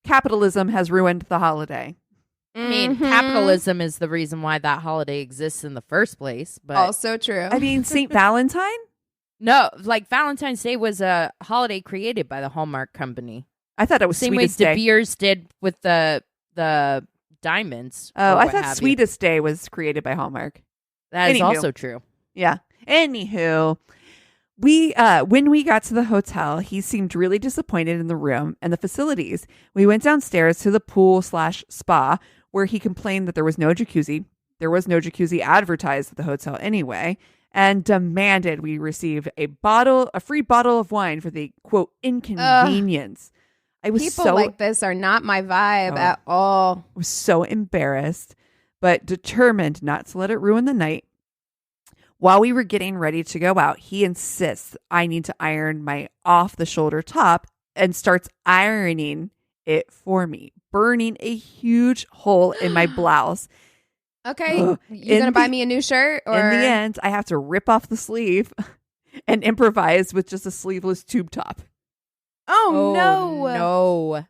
Capitalism has ruined the holiday. I mean, capitalism is the reason why that holiday exists in the first place. But also true. I mean, St. Valentine? No, like Valentine's Day was a holiday created by the Hallmark Company. I thought it was Same Sweetest way Day. De Beers did with the diamonds. Oh, I thought Sweetest Day was created by Hallmark. That is also true. Yeah. Anywho, when we got to the hotel, he seemed really disappointed in the room and the facilities. We went downstairs to the pool/spa where he complained that there was no jacuzzi. There was no jacuzzi advertised at the hotel anyway, and demanded we receive a free bottle of wine for the quote inconvenience. People like this are not my vibe at all. I was so embarrassed, but determined not to let it ruin the night. While we were getting ready to go out, he insists I need to iron my off-the-shoulder top and starts ironing it for me, burning a huge hole in my blouse. Okay, you gonna buy me a new shirt? Or in the end, I have to rip off the sleeve and improvise with just a sleeveless tube top. Oh no!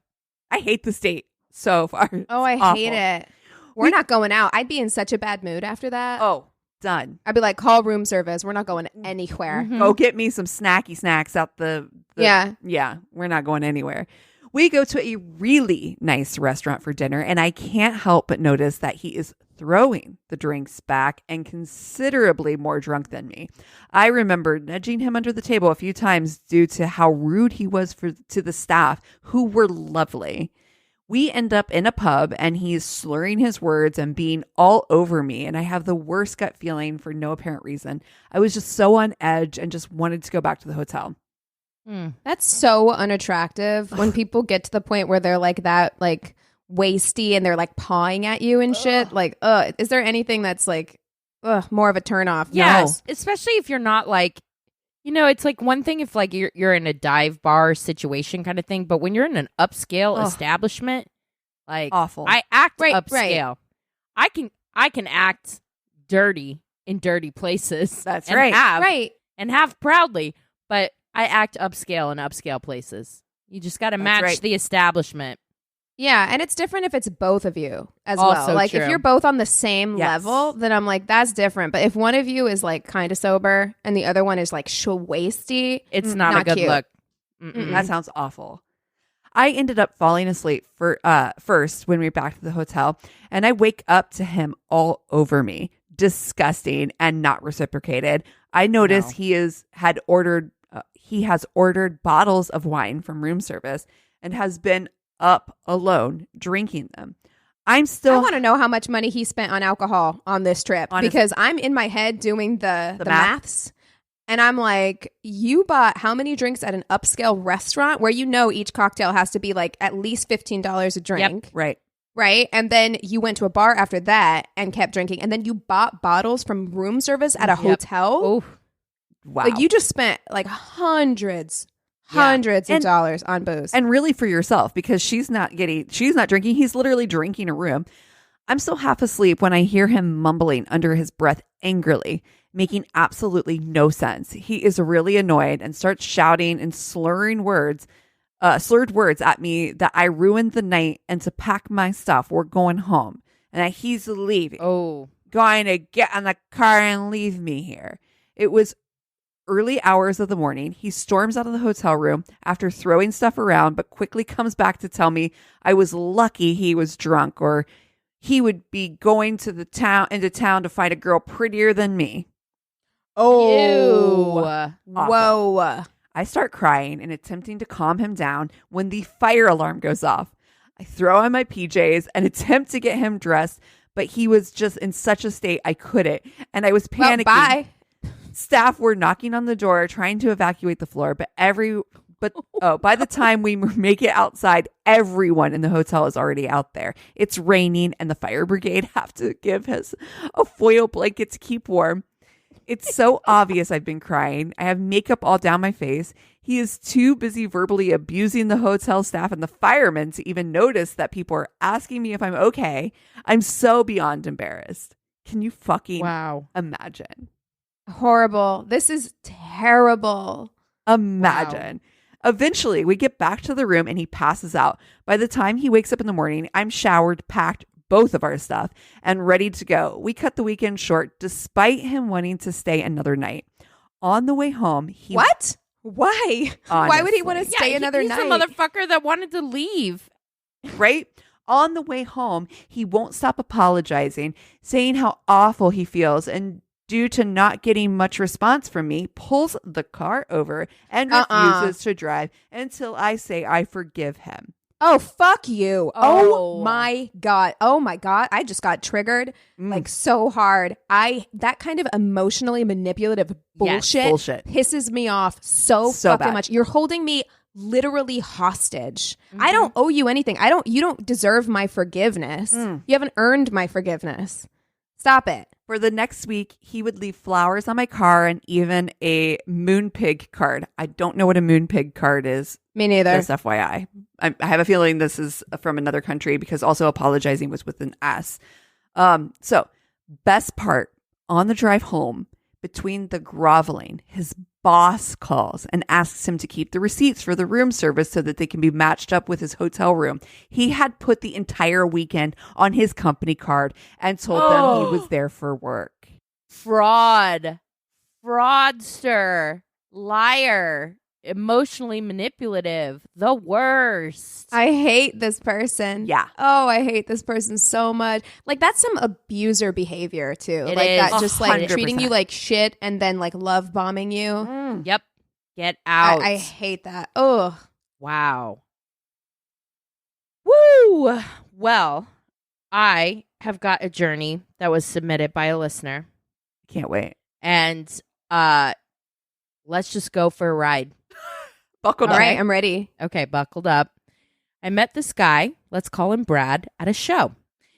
I hate the state so far. Oh, I hate it. We're not going out. I'd be in such a bad mood after that. Oh, done. I'd be like, call room service. We're not going anywhere. Mm-hmm. Go get me some snacky snacks out the yeah. We're not going anywhere. We go to a really nice restaurant for dinner, and I can't help but notice that he is throwing the drinks back and considerably more drunk than me. I remember nudging him under the table a few times due to how rude he was to the staff, who were lovely. We end up in a pub, and he's slurring his words and being all over me, and I have the worst gut feeling for no apparent reason. I was just so on edge and just wanted to go back to the hotel. That's so unattractive when people get to the point where they're like that, like wasty, and they're like pawing at you and shit. Like, is there anything that's like more of a turnoff? Yes, no. Especially if you're not like, you know, it's like one thing if like you're in a dive bar situation kind of thing, but when you're in an upscale establishment, like awful. I act upscale. Right. I can act dirty in dirty places. That's right. And have proudly, but I act upscale in upscale places. You just got to match the establishment. Yeah, and it's different if it's both of you as also well. Like true. if you're both on the same level, then I'm like, that's different. But if one of you is like kind of sober and the other one is like wasty, it's not a good cute. look. That sounds awful. I ended up falling asleep first when we were back to the hotel, and I wake up to him all over me, disgusting and not reciprocated. I notice he has ordered bottles of wine from room service and has been up alone drinking them. I want to know how much money he spent on alcohol on this trip, because I'm in my head doing the maths, and I'm like, you bought how many drinks at an upscale restaurant where you know each cocktail has to be like at least $15 a drink. Yep. Right. And then you went to a bar after that and kept drinking, and then you bought bottles from room service at a hotel. Oh, wow. Like you just spent like hundreds Hundreds of dollars on booze. And really for yourself, because she's not drinking. He's literally drinking a room. I'm still half asleep when I hear him mumbling under his breath angrily, making absolutely no sense. He is really annoyed and starts shouting and slurred words at me that I ruined the night and to pack my stuff. We're going home. And that he's leaving. Oh. Going to get on the car and leave me here. It was early hours of the morning. He storms out of the hotel room after throwing stuff around, but quickly comes back to tell me I was lucky he was drunk, or he would be going into town to find a girl prettier than me. Oh. Ew. Whoa. I start crying and attempting to calm him down when the fire alarm goes off. I throw on my PJs and attempt to get him dressed, but he was just in such a state I couldn't. And I was panicking. Well, bye. Staff were knocking on the door trying to evacuate the floor, by the time we make it outside, everyone in the hotel is already out there. It's raining and the fire brigade have to give us a foil blanket to keep warm. It's so obvious I've been crying. I have makeup all down my face. He is too busy verbally abusing the hotel staff and the firemen to even notice that people are asking me if I'm okay. I'm so beyond embarrassed. Can you fucking imagine? Horrible. This is terrible. Imagine. Wow. Eventually, we get back to the room and he passes out. By the time he wakes up in the morning, I'm showered, packed both of our stuff, and ready to go. We cut the weekend short despite him wanting to stay another night. On the way home, What? Why? Honestly. Why would he want to stay another night? He's a motherfucker that wanted to leave. Right? On the way home, he won't stop apologizing, saying how awful he feels, and due to not getting much response from me, pulls the car over and refuses to drive until I say I forgive him. Oh, fuck you. Oh my God. Oh my God. I just got triggered like so hard. That kind of emotionally manipulative bullshit pisses me off so fucking bad. much. You're holding me literally hostage. I don't owe you anything. You don't deserve my forgiveness. You haven't earned my forgiveness. Stop it. For the next week, he would leave flowers on my car and even a Moonpig card. I don't know what a Moonpig card is. Me neither. Just FYI. I have a feeling this is from another country because also apologizing was with an S. So, best part, on the drive home, between the groveling, his boss calls and asks him to keep the receipts for the room service so that they can be matched up with his hotel room. He had put the entire weekend on his company card and told them he was there for work. Fraudster, liar, emotionally manipulative, the worst. I hate this person. Yeah. Oh, I hate this person so much. Like, that's some abuser behavior too. It like is. that, just like 100%. treating you like shit and then like love bombing you. Yep. Get out. I hate that. Oh, wow. Woo. Well, I have got a journey that was submitted by a listener. Can't wait. And let's just go for a ride. Buckled up. all right. I'm ready. Okay, buckled up. I met this guy, let's call him Brad, at a show.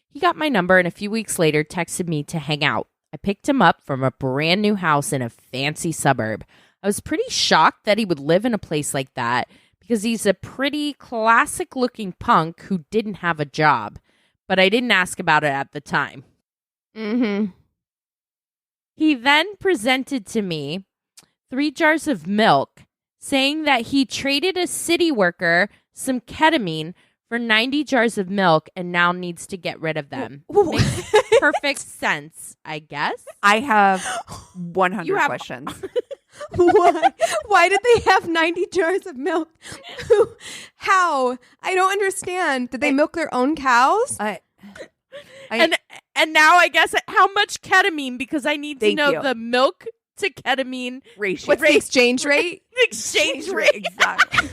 He got my number and a few weeks later texted me to hang out. I picked him up from a brand new house in a fancy suburb. I was pretty shocked that he would live in a place like that because he's a pretty classic looking punk who didn't have a job, but I didn't ask about it at the time. Mm-hmm. He then presented to me 3 jars of milk, saying that he traded a city worker some ketamine for 90 jars of milk and now needs to get rid of them. Makes perfect sense, I guess. I have 100 questions. Why did they have 90 jars of milk? How? I don't understand. Did they milk their own cows? And now I guess how much ketamine, because I need to know the milk to ketamine ratio. What's the exchange rate? Exchange rate. Exactly.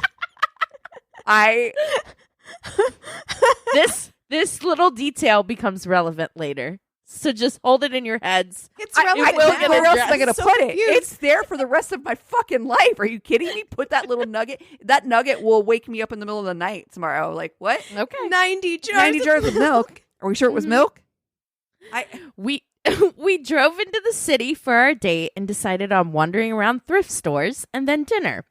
This little detail becomes relevant later. So just hold it in your heads. It's relevant. Where else am I going to So put it? confused. It's there for the rest of my fucking life. Are you kidding me? Put that little nugget. That nugget will wake me up in the middle of the night tomorrow. Like, what? Okay. 90 jars. 90 jars of milk. Are we sure it was milk? We drove into the city for our date and decided on wandering around thrift stores and then dinner.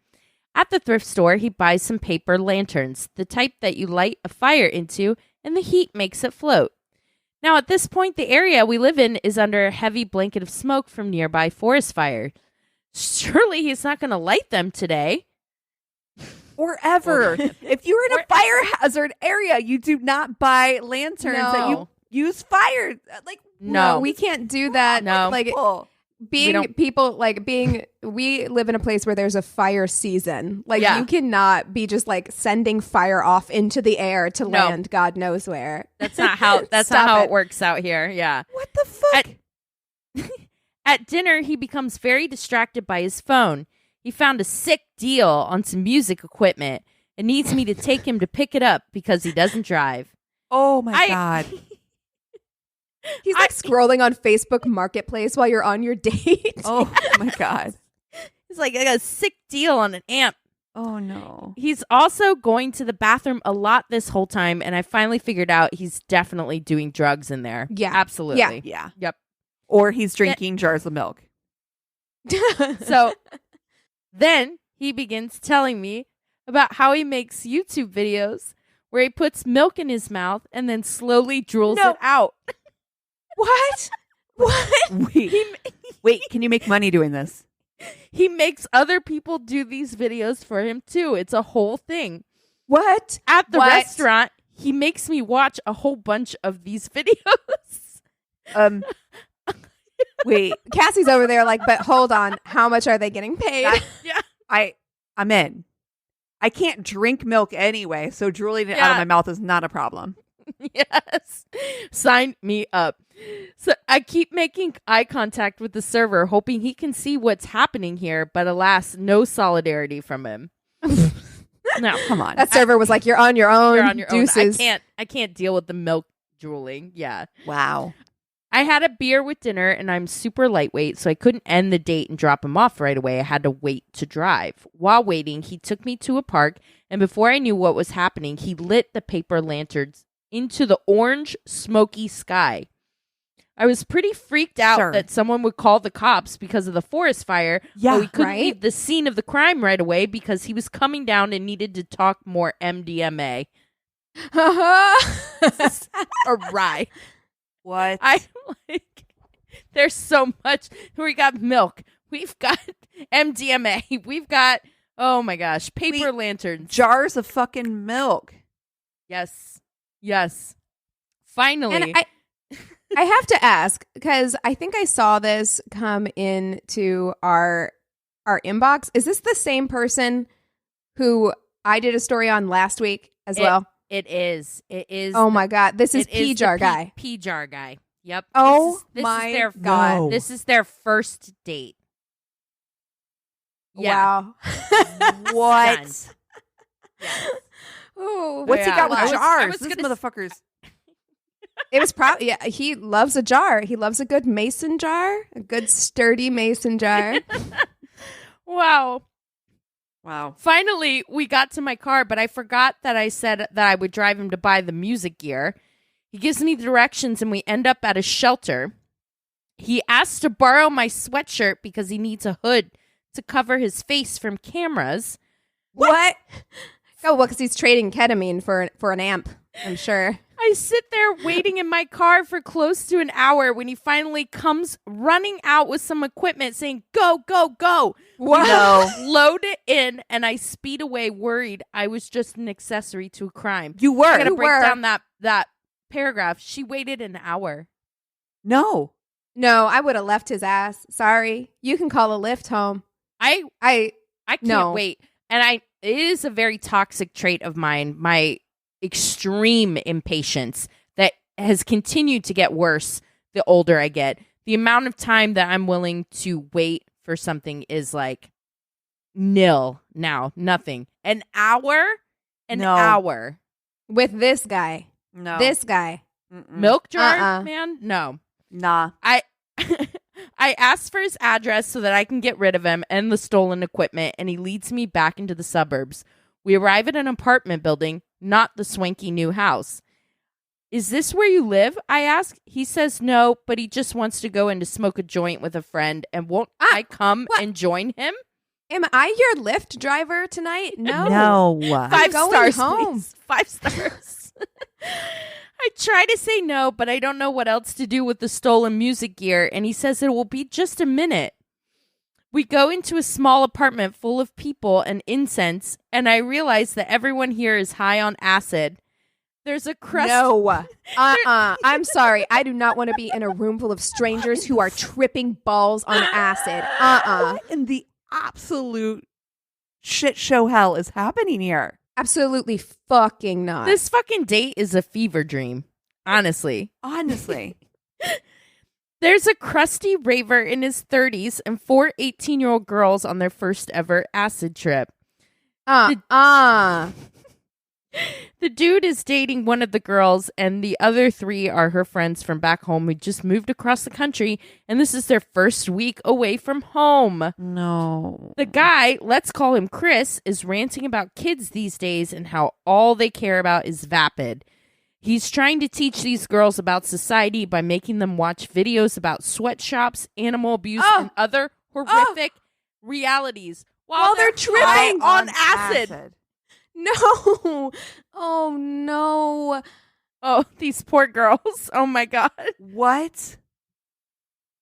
At the thrift store, he buys some paper lanterns, the type that you light a fire into and the heat makes it float. Now, at this point, the area we live in is under a heavy blanket of smoke from nearby forest fire. Surely he's not going to light them today. Or ever. If you're in a fire hazard area, you do not buy lanterns that you use fire. Like, no, we can't do that. No. Like, we live in a place where there's a fire season. Like, you cannot be just like sending fire off into the air to land God knows where. That's not how it works out here. Yeah. What the fuck? At dinner, he becomes very distracted by his phone. He found a sick deal on some music equipment and needs me to take him to pick it up because he doesn't drive. Oh my God. He's like scrolling on Facebook Marketplace while you're on your date. Oh my God. He's like, I got a sick deal on an amp. Oh no. He's also going to the bathroom a lot this whole time, and I finally figured out he's definitely doing drugs in there. Yeah. Absolutely. Yeah. Yep. Or he's drinking jars of milk. So then he begins telling me about how he makes YouTube videos where he puts milk in his mouth and then slowly drools it out. What? Wait, can you make money doing this? He makes other people do these videos for him too. It's a whole thing. What? At the restaurant, he makes me watch a whole bunch of these videos. Wait, Cassie's over there like, but hold on. How much are they getting paid? I'm in. I can't drink milk anyway, so drooling it out of my mouth is not a problem. Yes. Sign me up. So I keep making eye contact with the server, hoping he can see what's happening here, but alas, no solidarity from him. No, come on. That server was like, "You're on your own. You're on your Deuces." own. I can't deal with the milk drooling. Yeah. Wow. I had a beer with dinner, and I'm super lightweight, so I couldn't end the date and drop him off right away. I had to wait to drive. While waiting, he took me to a park, and before I knew what was happening, he lit the paper lanterns into the orange, smoky sky. I was pretty freaked out that someone would call the cops because of the forest fire. Yeah, but we couldn't leave the scene of the crime right away because he was coming down and needed to talk more MDMA. Or rye. What? I'm like, there's so much. We got milk. We've got MDMA. We've got, oh my gosh, paper lanterns. Jars of fucking milk. Yes. Finally. And I have to ask, because I think I saw this come into our inbox. Is this the same person who I did a story on last week as well? It is. Oh my God. This is P-Jar guy. P-Jar guy. Yep. Oh my God. This is their first date. Yeah. Wow. What? Yes. Ooh, what's he got with jars? was This gonna motherfucker's. It was probably, he loves a jar. He loves a good mason jar, a good sturdy mason jar. Wow. Finally, we got to my car, but I forgot that I said that I would drive him to buy the music gear. He gives me directions and we end up at a shelter. He asks to borrow my sweatshirt because he needs a hood to cover his face from cameras. What? Oh, well, because he's trading ketamine for an amp, I'm sure. I sit there waiting in my car for close to an hour when he finally comes running out with some equipment saying, "Go, go, go." What? No. Load it in, and I speed away worried I was just an accessory to a crime. You were. I'm going to break down that paragraph. She waited an hour. No, I would have left his ass. Sorry. You can call a Lyft home. I can't wait. And it is a very toxic trait of mine, my extreme impatience that has continued to get worse the older I get. The amount of time that I'm willing to wait for something is like nil now. Nothing. An hour? Hour. With this guy. No. This guy. Milk jar, man? No. Nah. I asked for his address so that I can get rid of him and the stolen equipment, and he leads me back into the suburbs. We arrive at an apartment building, not the swanky new house. "Is this where you live?" I ask. He says no, but he just wants to go in to smoke a joint with a friend, and won't I come and join him? Am I your Lyft driver tonight? No. No. 5 stars, home. please. 5 stars. I try to say no, but I don't know what else to do with the stolen music gear, and he says it will be just a minute. We go into a small apartment full of people and incense, and I realize that everyone here is high on acid. There's a crust. No. I'm sorry. I do not want to be in a room full of strangers who are tripping balls on acid. What in the absolute shit show hell is happening here? Absolutely fucking not. This fucking date is a fever dream. Honestly. There's a crusty raver in his 30s and 4 18-year-old girls on their first ever acid trip. The dude is dating one of the girls, and the other 3 are her friends from back home who just moved across the country, and this is their first week away from home. No. The guy, let's call him Chris, is ranting about kids these days and how all they care about is vapid. He's trying to teach these girls about society by making them watch videos about sweatshops, animal abuse, and other horrific realities while they're tripping on acid. No. Oh, no. Oh, these poor girls. Oh, my God. What?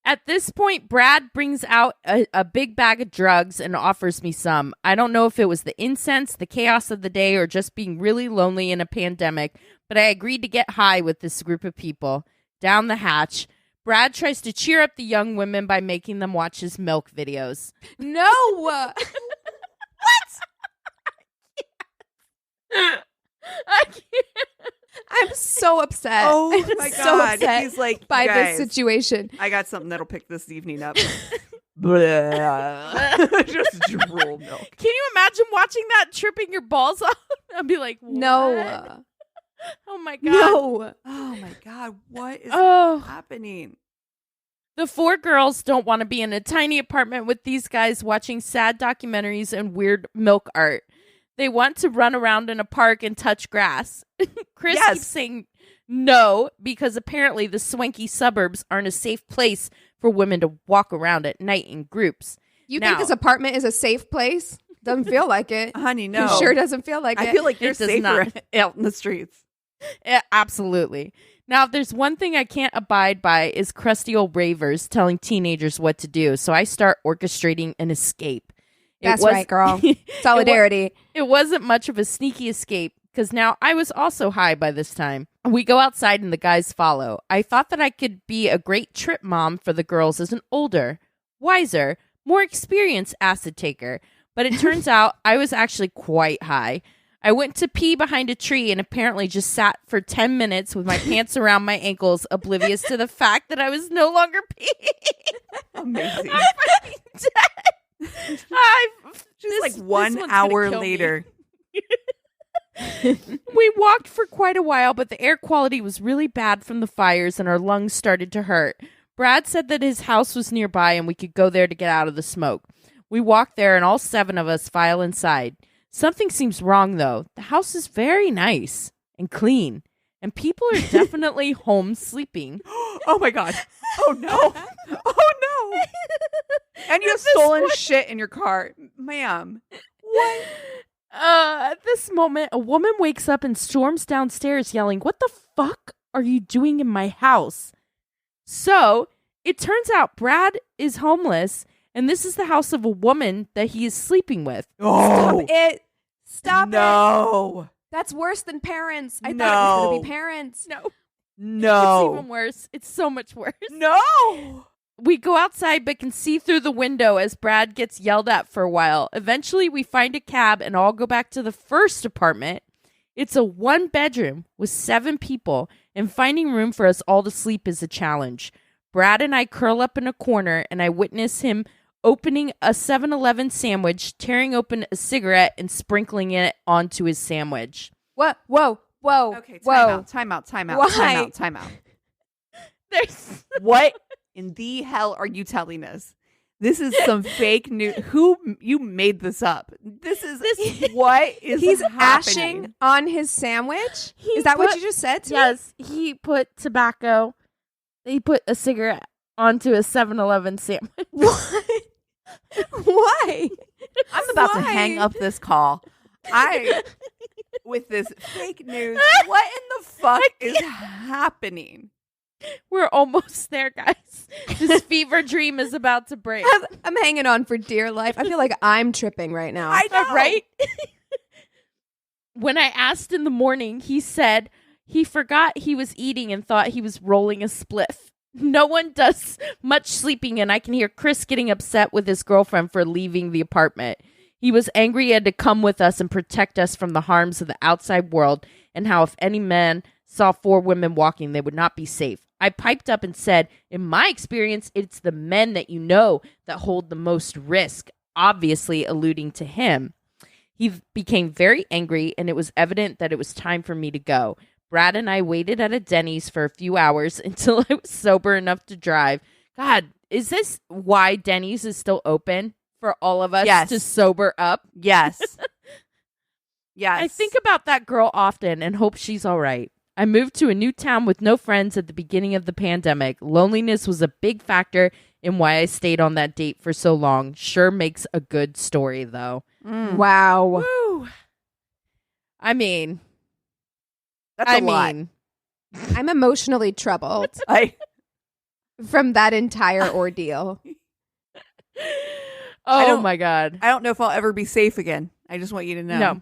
At this point, Brad brings out a big bag of drugs and offers me some. I don't know if it was the incense, the chaos of the day, or just being really lonely in a pandemic, but I agreed to get high with this group of people. Down the hatch, Brad tries to cheer up the young women by making them watch his milk videos. No. What? I can't. I'm so upset. Oh I'm my so God. upset He's like, by guys, this situation. I got something that'll pick this evening up. Just drool milk. Can you imagine watching that tripping your balls off? I'd be like, what? No. Oh my God. No. Oh my God. What is Oh. happening? The 4 girls don't want to be in a tiny apartment with these guys watching sad documentaries and weird milk art. They want to run around in a park and touch grass. Chris keeps saying no because apparently the swanky suburbs aren't a safe place for women to walk around at night in groups. You think this apartment is a safe place? Doesn't feel like it. Honey, no. It sure doesn't feel like it. I feel like you're It does safer not. out in the streets. Yeah, absolutely. Now, if there's one thing I can't abide by is crusty old ravers telling teenagers what to do. So I start orchestrating an escape. That's right, girl. Solidarity. It wasn't much of a sneaky escape because now I was also high by this time. We go outside and the guys follow. I thought that I could be a great trip mom for the girls as an older, wiser, more experienced acid taker. But it turns out I was actually quite high. I went to pee behind a tree and apparently just sat for 10 minutes with my pants around my ankles, oblivious to the fact that I was no longer peeing. Amazing. I'm fucking dead. Just like 1 hour later. We walked for quite a while, but the air quality was really bad from the fires and our lungs started to hurt. Brad said that his house was nearby and we could go there to get out of the smoke. We walked there and all 7 of us file inside. Something seems wrong, though. The house is very nice and clean, and people are definitely home sleeping. Oh my God. Oh no. Oh no. And you have stolen shit in your car. Ma'am. What? At this moment, a woman wakes up and storms downstairs yelling, "What the fuck are you doing in my house?" So, it turns out Brad is homeless, and this is the house of a woman that he is sleeping with. Oh. Stop it. No. That's worse than parents. I thought it was going to be parents. No. It's even worse. It's so much worse. No. We go outside but can see through the window as Brad gets yelled at for a while. Eventually, we find a cab and all go back to the first apartment. It's a 1-bedroom with 7 people, and finding room for us all to sleep is a challenge. Brad and I curl up in a corner, and I witness him opening a 7-Eleven sandwich, tearing open a cigarette, and sprinkling it onto his sandwich. What? Whoa. Okay, Whoa. time out. Why? Time out. There's What in the hell are you telling us? This is some fake news. You made this up? What is He's happening? ashing on his sandwich? Is that what you just said to me? Yes, he put tobacco. He put a cigarette onto a 7-Eleven sandwich. What? Why? about to hang up this call. With this fake news. What in the fuck is happening? We're almost there, guys. This fever dream is about to break. I'm hanging on for dear life. I feel like I'm tripping right now. I know. Right? When I asked in the morning, he said he forgot he was eating and thought he was rolling a spliff. No one does much sleeping, and I can hear Chris getting upset with his girlfriend for leaving the apartment. He was angry he had to come with us and protect us from the harms of the outside world, and how if any man saw 4 women walking, they would not be safe. I piped up and said, in my experience, it's the men that you know that hold the most risk, obviously alluding to him. He became very angry, and it was evident that it was time for me to go. Brad and I waited at a Denny's for a few hours until I was sober enough to drive. God, is this why Denny's is still open for all of us to sober up? Yes. Yes. I think about that girl often and hope she's all right. I moved to a new town with no friends at the beginning of the pandemic. Loneliness was a big factor in why I stayed on that date for so long. Sure makes a good story, though. Wow. Woo. I mean... That's a lot. I'm emotionally troubled from that entire ordeal. Oh my God. I don't know if I'll ever be safe again. I just want you to know. No.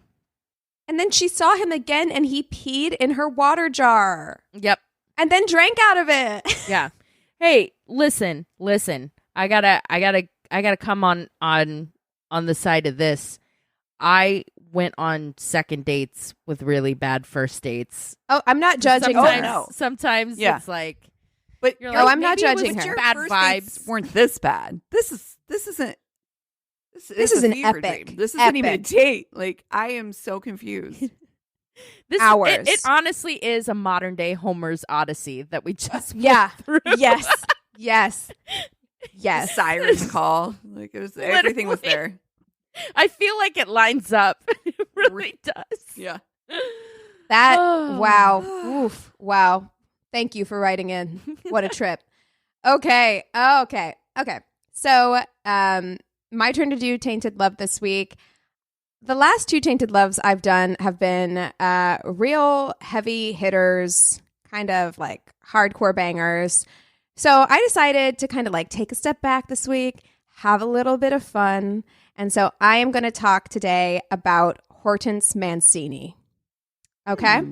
And then she saw him again and he peed in her water jar. Yep. And then drank out of it. Yeah. Hey, listen. I gotta come on the side of this. I went on second dates with really bad first dates. Oh, I'm not judging her. Sometimes it's like, but you're like, I'm not judging her. Your bad vibes weren't this bad. This isn't an fever epic. dream. This isn't even a date. Like, I am so confused. Hours. It honestly is a modern day Homer's Odyssey that we just went through. Yes. Siren call. Like, it was everything was there. I feel like it lines up. It really does. Yeah. Wow. Oof. Wow. Thank you for writing in. What a trip. Okay. So, my turn to do Tainted Love this week. The last 2 Tainted Loves I've done have been real heavy hitters, kind of like hardcore bangers. So I decided to kind of like take a step back this week, have a little bit of fun. And so I am going to talk today about Hortense Mancini. Okay?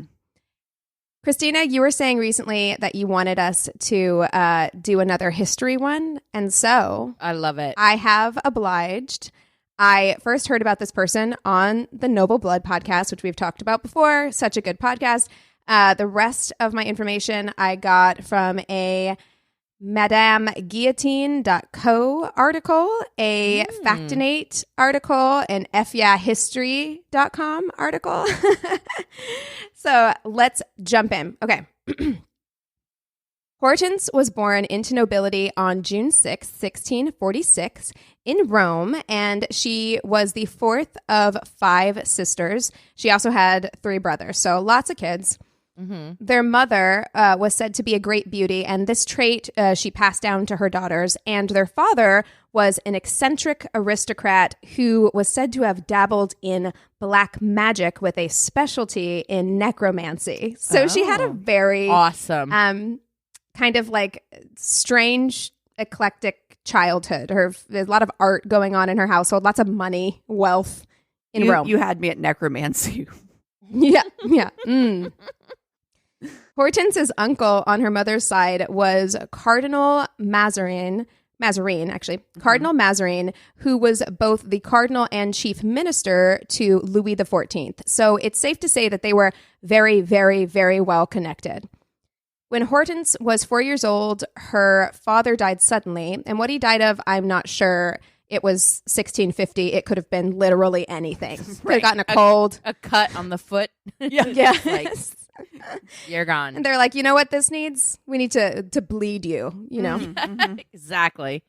Christina, you were saying recently that you wanted us to do another history one. And so I love it. I have obliged. I first heard about this person on the Noble Blood podcast, which we've talked about before. Such a good podcast. The rest of my information I got from a MadameGuillotine.co article, a Factinate article, an FYaHistory.com article. So let's jump in. Okay. Hortense was born into nobility on June 6, 1646 in Rome, and she was the 4th of 5 sisters. She also had 3 brothers, so lots of kids. Mm-hmm. Their mother was said to be a great beauty, and this trait she passed down to her daughters. And their father was an eccentric aristocrat who was said to have dabbled in black magic with a specialty in necromancy. So she had a very awesome, kind of like strange, eclectic childhood. There's a lot of art going on in her household, lots of money, wealth in Rome. You had me at necromancy. Yeah. Hortense's uncle on her mother's side was Cardinal Mazarin, Cardinal Mazarin, who was both the cardinal and chief minister to Louis XIV. So it's safe to say that they were very, very, very well connected. When Hortense was 4 years old, her father died suddenly, and what he died of, I'm not sure. It was 1650. It could have been literally anything. Could have gotten a cold. A cut on the foot. Yeah. Like, you're gone. And they're like, you know what this needs? We need to bleed you, you know? Exactly.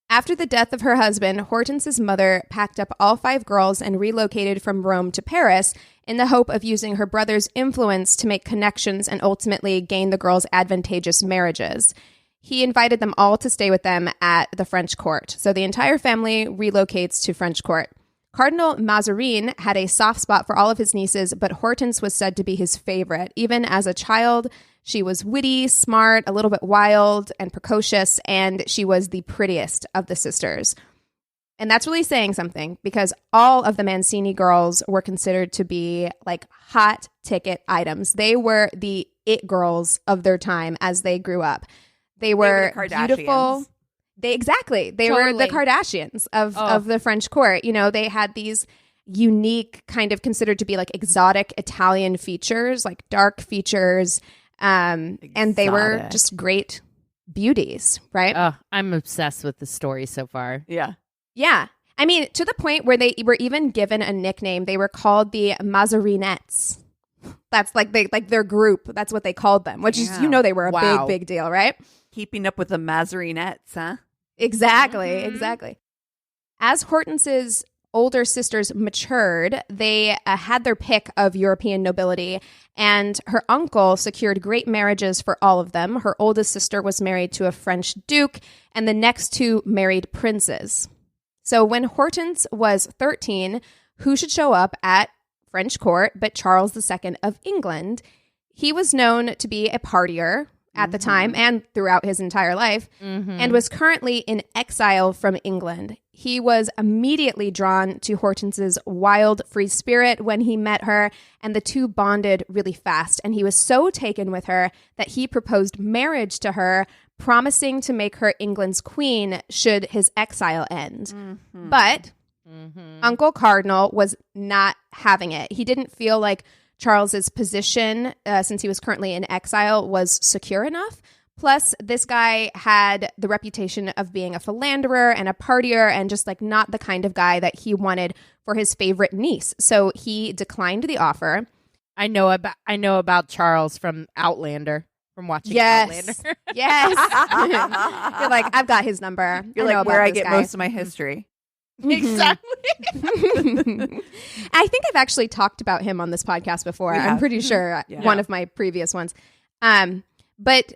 After the death of her husband, Hortense's mother packed up all 5 girls and relocated from Rome to Paris in the hope of using her brother's influence to make connections and ultimately gain the girls' advantageous marriages. He invited them all to stay with them at the French court. So the entire family relocates to French court. Cardinal Mazarin had a soft spot for all of his nieces, but Hortense was said to be his favorite. Even as a child, she was witty, smart, a little bit wild, and precocious, and she was the prettiest of the sisters. And that's really saying something, because all of the Mancini girls were considered to be like hot ticket items. They were the it girls of their time as they grew up. They were beautiful. They were the Kardashians of the French court. You know, they had these unique kind of considered to be like exotic Italian features, like dark features. And they were just great beauties, right? I'm obsessed with the story so far. Yeah. Yeah. I mean, to the point where they were even given a nickname. They were called the Mazarinettes. That's like their group. That's what they called them, which is, you know, they were a big deal, right? Keeping up with the Mazarinettes, huh? Exactly. As Hortense's older sisters matured, they had their pick of European nobility, and her uncle secured great marriages for all of them. Her oldest sister was married to a French duke, and the next two married princes. So when Hortense was 13, who should show up at French court but Charles II of England? He was known to be a partier at the time and throughout his entire life, and was currently in exile from England. He was immediately drawn to Hortense's wild, free spirit when he met her, and the two bonded really fast. And he was so taken with her that he proposed marriage to her, promising to make her England's queen should his exile end. But Uncle Cardinal was not having it. He didn't feel like Charles's position, since he was currently in exile, was secure enough. Plus, this guy had the reputation of being a philanderer and a partier, and just like not the kind of guy that he wanted for his favorite niece. So he declined the offer. I know about Charles from Outlander, from watching Outlander. You're like, I've got his number. You're like where I get most of my history. Exactly. I think I've actually talked about him on this podcast before. I'm pretty sure one of my previous ones. But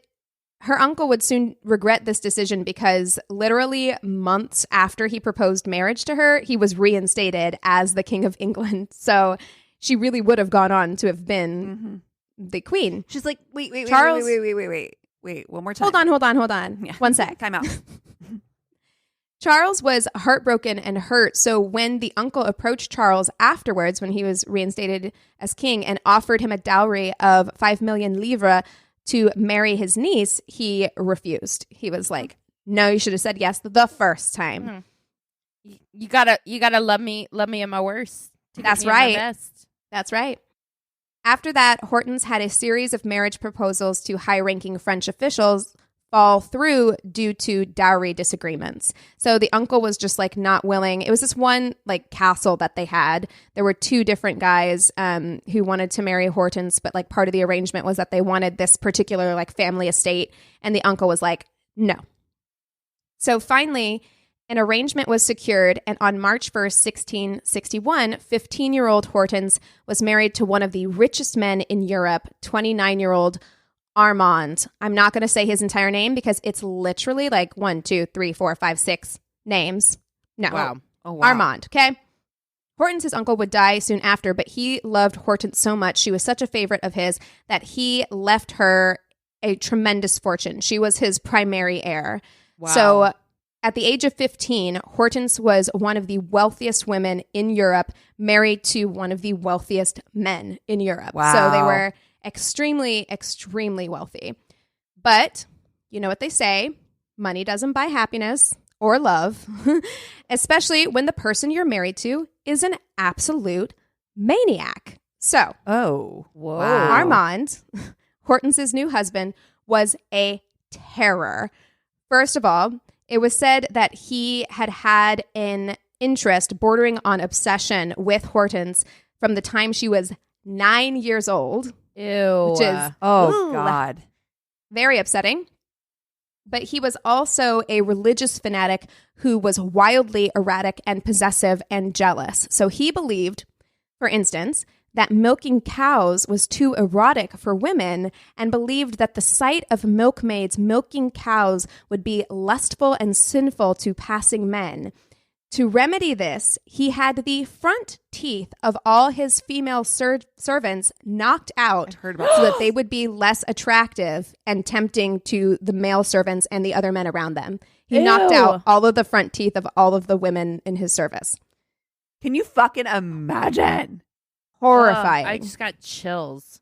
her uncle would soon regret this decision, because literally months after he proposed marriage to her, he was reinstated as the King of England. So she really would have gone on to have been the queen. She's like, wait, Charles, wait, one more time. Hold on. Yeah. 1 sec. Time out. Charles was heartbroken and hurt, so when the uncle approached Charles afterwards, when he was reinstated as king, and offered him a dowry of 5 million livres to marry his niece, he refused. He was like, no, you should have said yes the first time. You gotta love me in my worst. That's right. That's right. After that, Hortense had a series of marriage proposals to high-ranking French officials fall through due to dowry disagreements. So the uncle was just like not willing. It was this one like castle that they had. There were two different guys who wanted to marry Hortense, but like part of the arrangement was that they wanted this particular like family estate, and the uncle was like, no. So finally, an arrangement was secured, and on March 1st, 1661, 15-year-old Hortense was married to one of the richest men in Europe, 29-year-old Armand. I'm not going to say his entire name because it's literally like 1, 2, 3, 4, 5, 6 names. No. Wow. Oh, wow. Armand, okay? Hortense's uncle would die soon after, but he loved Hortense so much. She was such a favorite of his that he left her a tremendous fortune. She was his primary heir. Wow. So at the age of 15, Hortense was one of the wealthiest women in Europe, married to one of the wealthiest men in Europe. Wow. So they were extremely, extremely wealthy. But you know what they say, money doesn't buy happiness or love, especially when the person you're married to is an absolute maniac. So, Armand, Hortense's new husband, was a terror. First of all, it was said that he had an interest bordering on obsession with Hortense from the time she was 9 years old. Ew. Which is God, very upsetting. But he was also a religious fanatic who was wildly erratic and possessive and jealous. So he believed, for instance, that milking cows was too erotic for women, and believed that the sight of milkmaids milking cows would be lustful and sinful to passing men. To remedy this, he had the front teeth of all his female servants knocked out so that they would be less attractive and tempting to the male servants and the other men around them. He knocked out all of the front teeth of all of the women in his service. Can you fucking imagine? Horrifying. I just got chills.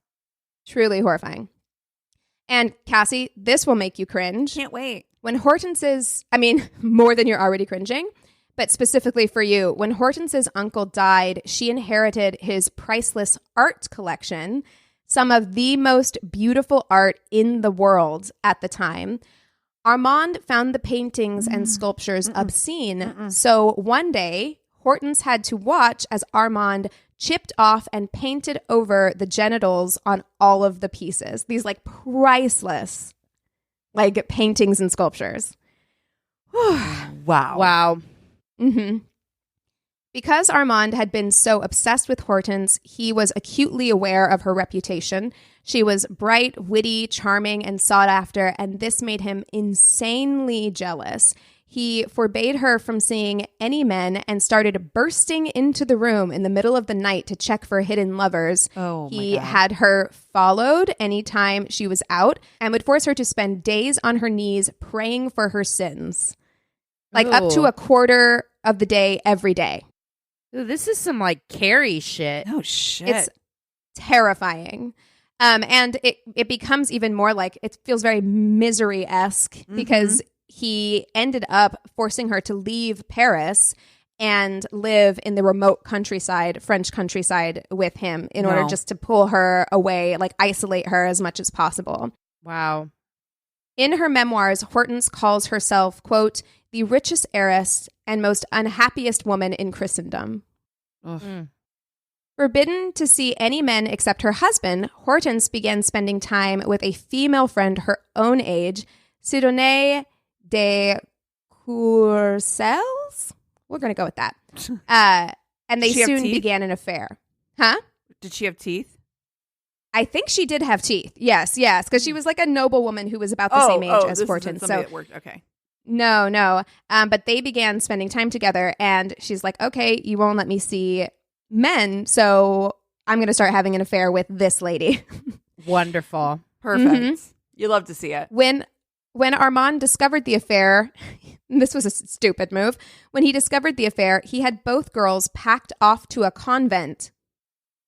Truly horrifying. And Cassie, this will make you cringe. Can't wait. When Hortense's, more than you're already cringing, but specifically for you, when Hortense's uncle died, she inherited his priceless art collection, some of the most beautiful art in the world at the time. Armand found the paintings and sculptures obscene. So one day, Hortense had to watch as Armand chipped off and painted over the genitals on all of the pieces. These like priceless like paintings and sculptures. Wow. Mm-hmm. Because Armand had been so obsessed with Hortense, he was acutely aware of her reputation. She was bright, witty, charming, and sought after, and this made him insanely jealous. He forbade her from seeing any men and started bursting into the room in the middle of the night to check for hidden lovers. He had her followed anytime she was out and would force her to spend days on her knees praying for her sins. Like up to a quarter of the day every day. Ooh, this is some like Carrie shit. Oh, shit. It's terrifying. And it becomes even more like, it feels very Misery-esque because he ended up forcing her to leave Paris and live in the remote countryside, French countryside with him in order just to pull her away, like isolate her as much as possible. Wow. In her memoirs, Hortense calls herself, quote, the richest heiress and most unhappiest woman in Christendom. Forbidden to see any men except her husband, Hortense began spending time with a female friend her own age, Sidonie de Courcelles? We're going to go with that. And they soon began an affair. Huh? Did she have teeth? I think she did have teeth. Yes, because she was like a noble woman who was about the same age as Hortense. So that worked. Okay. No. But they began spending time together, and she's like, okay, you won't let me see men, so I'm going to start having an affair with this lady. Wonderful. Perfect. You love to see it. When Armand discovered the affair, this was a stupid move. When he discovered the affair, he had both girls packed off to a convent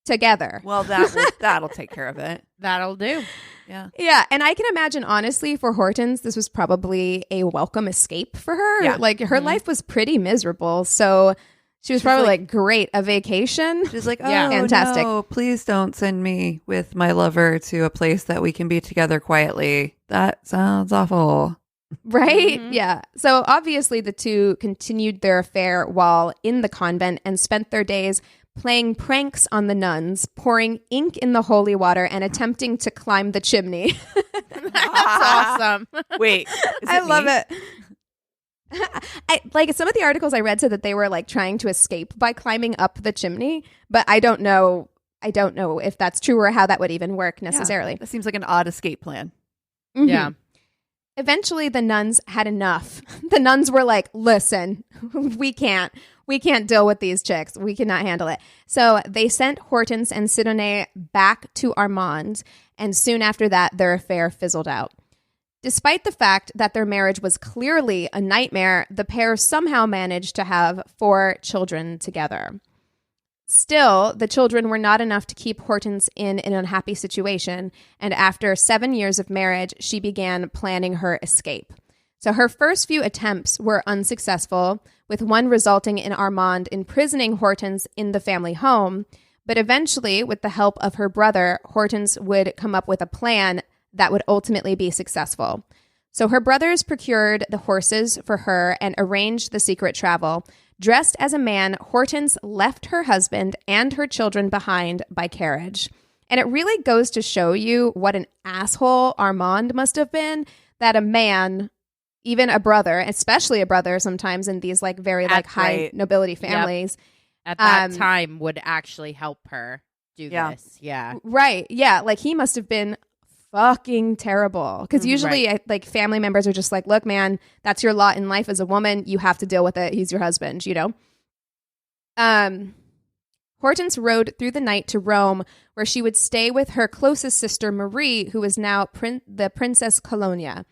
together. Well, that'll take care of it. That'll do. Yeah, and I can imagine, honestly, for Hortense, this was probably a welcome escape for her. Yeah. Like, her life was pretty miserable, so she was probably like, great, a vacation. She's like, fantastic. No, please don't send me with my lover to a place that we can be together quietly. That sounds awful. Right? Yeah. So obviously the two continued their affair while in the convent and spent their days playing pranks on the nuns, pouring ink in the holy water, and attempting to climb the chimney. That's awesome. Wait, I love it. Like some of the articles I read said that they were like trying to escape by climbing up the chimney, but I don't know if that's true or how that would even work necessarily. That seems like an odd escape plan. Yeah. Eventually the nuns had enough. The nuns were like, listen, we can't deal with these chicks. We cannot handle it. So they sent Hortense and Sidonie back to Armand, and soon after that their affair fizzled out. Despite the fact that their marriage was clearly a nightmare, the pair somehow managed to have 4 children together. Still, the children were not enough to keep Hortense in an unhappy situation, and after 7 years of marriage, she began planning her escape. So her first few attempts were unsuccessful, with one resulting in Armand imprisoning Hortense in the family home, but eventually, with the help of her brother, Hortense would come up with a plan that would ultimately be successful. So her brothers procured the horses for her and arranged the secret travel. Dressed as a man, Hortense left her husband and her children behind by carriage. And it really goes to show you what an asshole Armand must have been, that a man, even a brother, especially a brother sometimes in these like very like high nobility families. Yep. At that time would actually help her do this. Yeah. Right. Yeah. Like he must have been fucking terrible. Because usually like family members are just like, look, man, that's your lot in life as a woman. You have to deal with it. He's your husband, you know? Hortense rode through the night to Rome, where she would stay with her closest sister, Marie, who was now the Princess Colonia.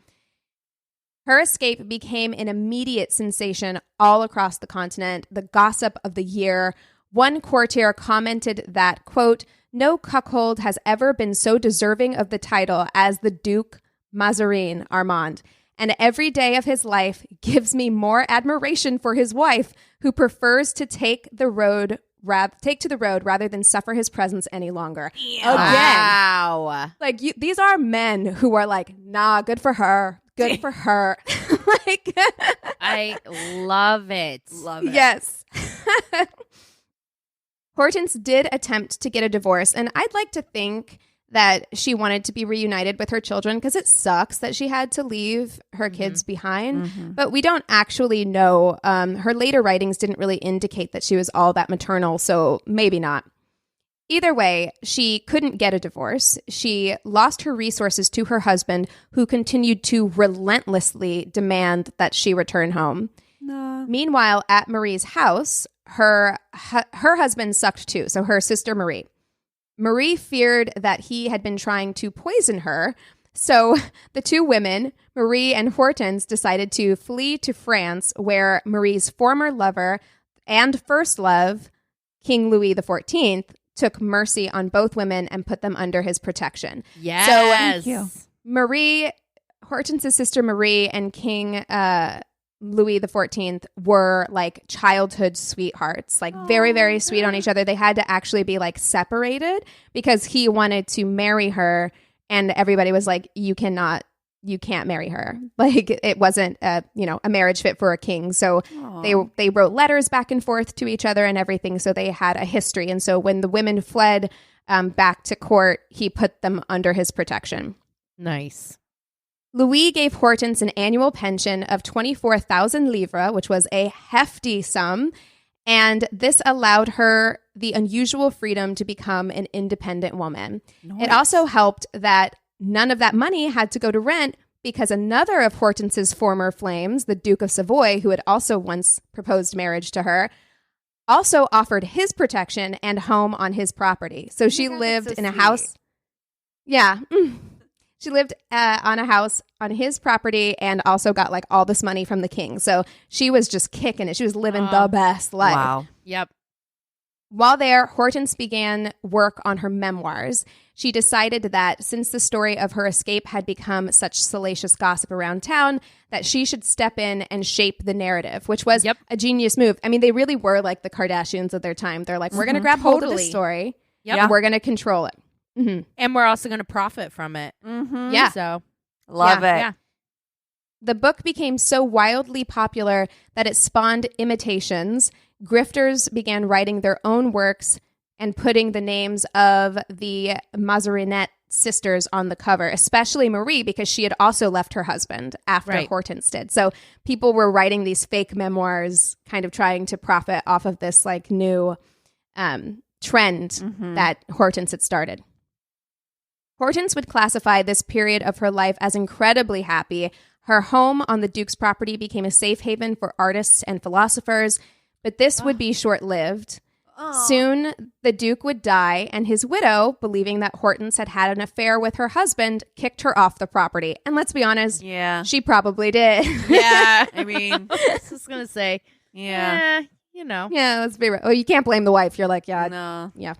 Her escape became an immediate sensation all across the continent, the gossip of the year. One courtier commented that, quote, no cuckold has ever been so deserving of the title as the Duke Mazarin Armand, and every day of his life gives me more admiration for his wife, who prefers to take to the road rather than suffer his presence any longer. Yeah. Wow. Like these are men who are like, nah, good for her. Good for her. Like, I love it. Love it. Yes. Hortense did attempt to get a divorce, and I'd like to think that she wanted to be reunited with her children because it sucks that she had to leave her kids behind. But we don't actually know. Her later writings didn't really indicate that she was all that maternal, so maybe not. Either way, she couldn't get a divorce. She lost her resources to her husband, who continued to relentlessly demand that she return home. No. Meanwhile, at Marie's house, her husband sucked too, so her sister Marie. Marie feared that he had been trying to poison her, so the two women, Marie and Hortense, decided to flee to France, where Marie's former lover and first love, King Louis XIV, took mercy on both women and put them under his protection. Yes. So Thank you. Marie, Hortense's sister Marie, and King Louis XIV were like childhood sweethearts, like very, very sweet on each other. They had to actually be like separated because he wanted to marry her, and everybody was like, you can't marry her. Like it wasn't a marriage fit for a king. So they wrote letters back and forth to each other and everything. So they had a history. And so when the women fled back to court, he put them under his protection. Nice. Louis gave Hortense an annual pension of 24,000 livres, which was a hefty sum, and this allowed her the unusual freedom to become an independent woman. Nice. It also helped that none of that money had to go to rent because another of Hortense's former flames, the Duke of Savoy, who had also once proposed marriage to her, also offered his protection and home on his property. So she lived in a house. Yeah. She lived on a house on his property and also got like all this money from the king. So she was just kicking it. She was living the best life. Wow. Yep. While there, Hortense began work on her memoirs. She decided that since the story of her escape had become such salacious gossip around town, that she should step in and shape the narrative, which was a genius move. I mean, they really were like the Kardashians of their time. They're like, we're going to grab hold of this story. Yep. And we're going to control it. Mm-hmm. And we're also going to profit from it. Mm-hmm. Yeah. So Love it. Yeah. The book became so wildly popular that it spawned imitations. Grifters began writing their own works and putting the names of the Mazarinette sisters on the cover, especially Marie, because she had also left her husband after Hortense did. So people were writing these fake memoirs, kind of trying to profit off of this like new trend that Hortense had started. Hortense would classify this period of her life as incredibly happy. Her home on the Duke's property became a safe haven for artists and philosophers, but this would be short-lived. Soon, the Duke would die, and his widow, believing that Hortense had had an affair with her husband, kicked her off the property. And let's be honest, she probably did. Yeah. I mean, I was just going to say, Yeah, let's be real. Oh, you can't blame the wife. You're like, no. Yeah.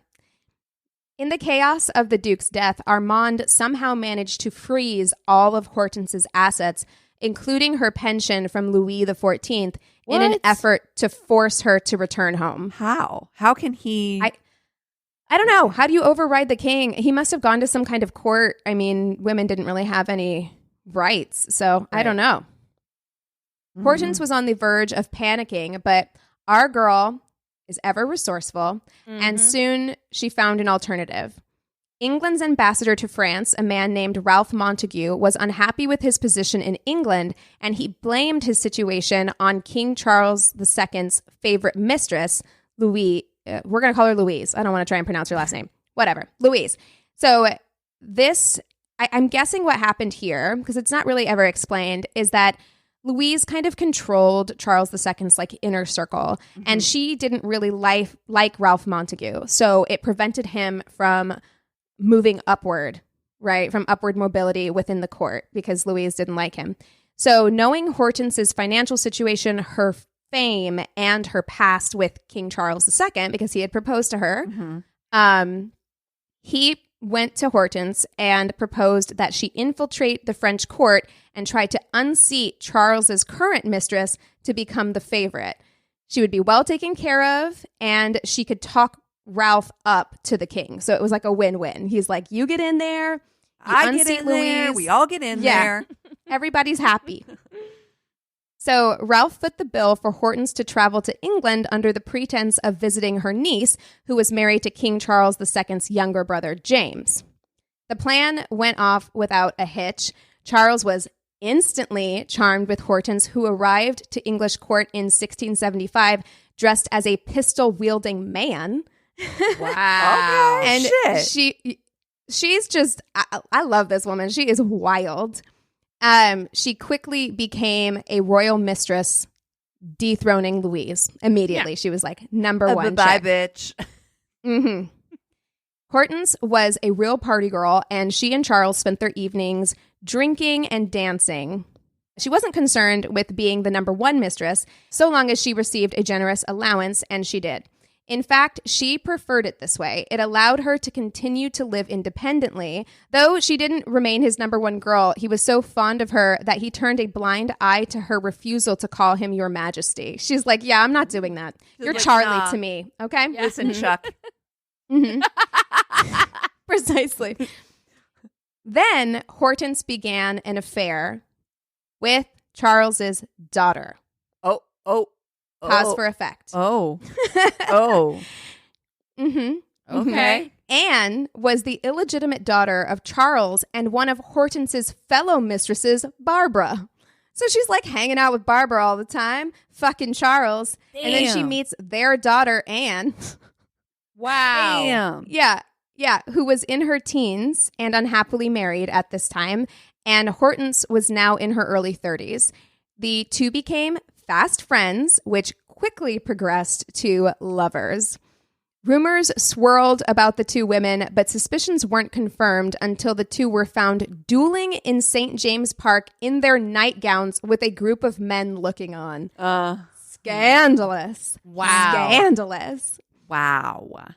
In the chaos of the Duke's death, Armand somehow managed to freeze all of Hortense's assets, including her pension from Louis XIV, in an effort to force her to return home. How? How can he? I don't know. How do you override the king? He must have gone to some kind of court. I mean, women didn't really have any rights, so I don't know. Hortense was on the verge of panicking, but our girl is ever resourceful, and soon she found an alternative. England's ambassador to France, a man named Ralph Montague, was unhappy with his position in England, and he blamed his situation on King Charles II's favorite mistress, Louise. We're going to call her Louise. I don't want to try and pronounce her last name. Whatever. Louise. So this I'm guessing what happened here, because it's not really ever explained, is that Louise kind of controlled Charles II's like inner circle, and she didn't really like Ralph Montague. So it prevented him from moving upward, right? From upward mobility within the court because Louise didn't like him. So knowing Hortense's financial situation, her fame, and her past with King Charles II, because he had proposed to her, he went to Hortense and proposed that she infiltrate the French court and try to unseat Charles's current mistress to become the favorite. She would be well taken care of, and she could talk Ralph up to the king. So it was like a win-win. He's like, you get in there, I get in there, we all get in there. Everybody's happy. So Ralph foot the bill for Hortense to travel to England under the pretense of visiting her niece, who was married to King Charles II's younger brother, James. The plan went off without a hitch. Charles was instantly charmed with Hortense, who arrived to English court in 1675 dressed as a pistol-wielding man. Wow. And she's just, I love this woman. She is wild. She quickly became a royal mistress, dethroning Louise immediately. She was like number one. Bye, bitch. Hortense was a real party girl, and she and Charles spent their evenings drinking and dancing. She wasn't concerned with being the number one mistress, so long as she received a generous allowance, and she did. In fact, she preferred it this way. It allowed her to continue to live independently. Though she didn't remain his number one girl, he was so fond of her that he turned a blind eye to her refusal to call him Your Majesty. She's like, yeah, I'm not doing that. You're like, Charlie to me, okay? Yeah. Listen, Chuck. Precisely. Then Hortense began an affair with Charles's daughter. Pause for effect. Okay. Anne was the illegitimate daughter of Charles and one of Hortense's fellow mistresses, Barbara. So she's like hanging out with Barbara all the time, fucking Charles. Damn. And then she meets their daughter, Anne. Wow. Damn. Yeah, who was in her teens and unhappily married at this time. And Hortense was now in her early 30s. The two became fast friends, which quickly progressed to lovers. Rumors swirled about the two women, but suspicions weren't confirmed until the two were found dueling in St. James Park in their nightgowns with a group of men looking on. Scandalous. Wow. Scandalous. Wow.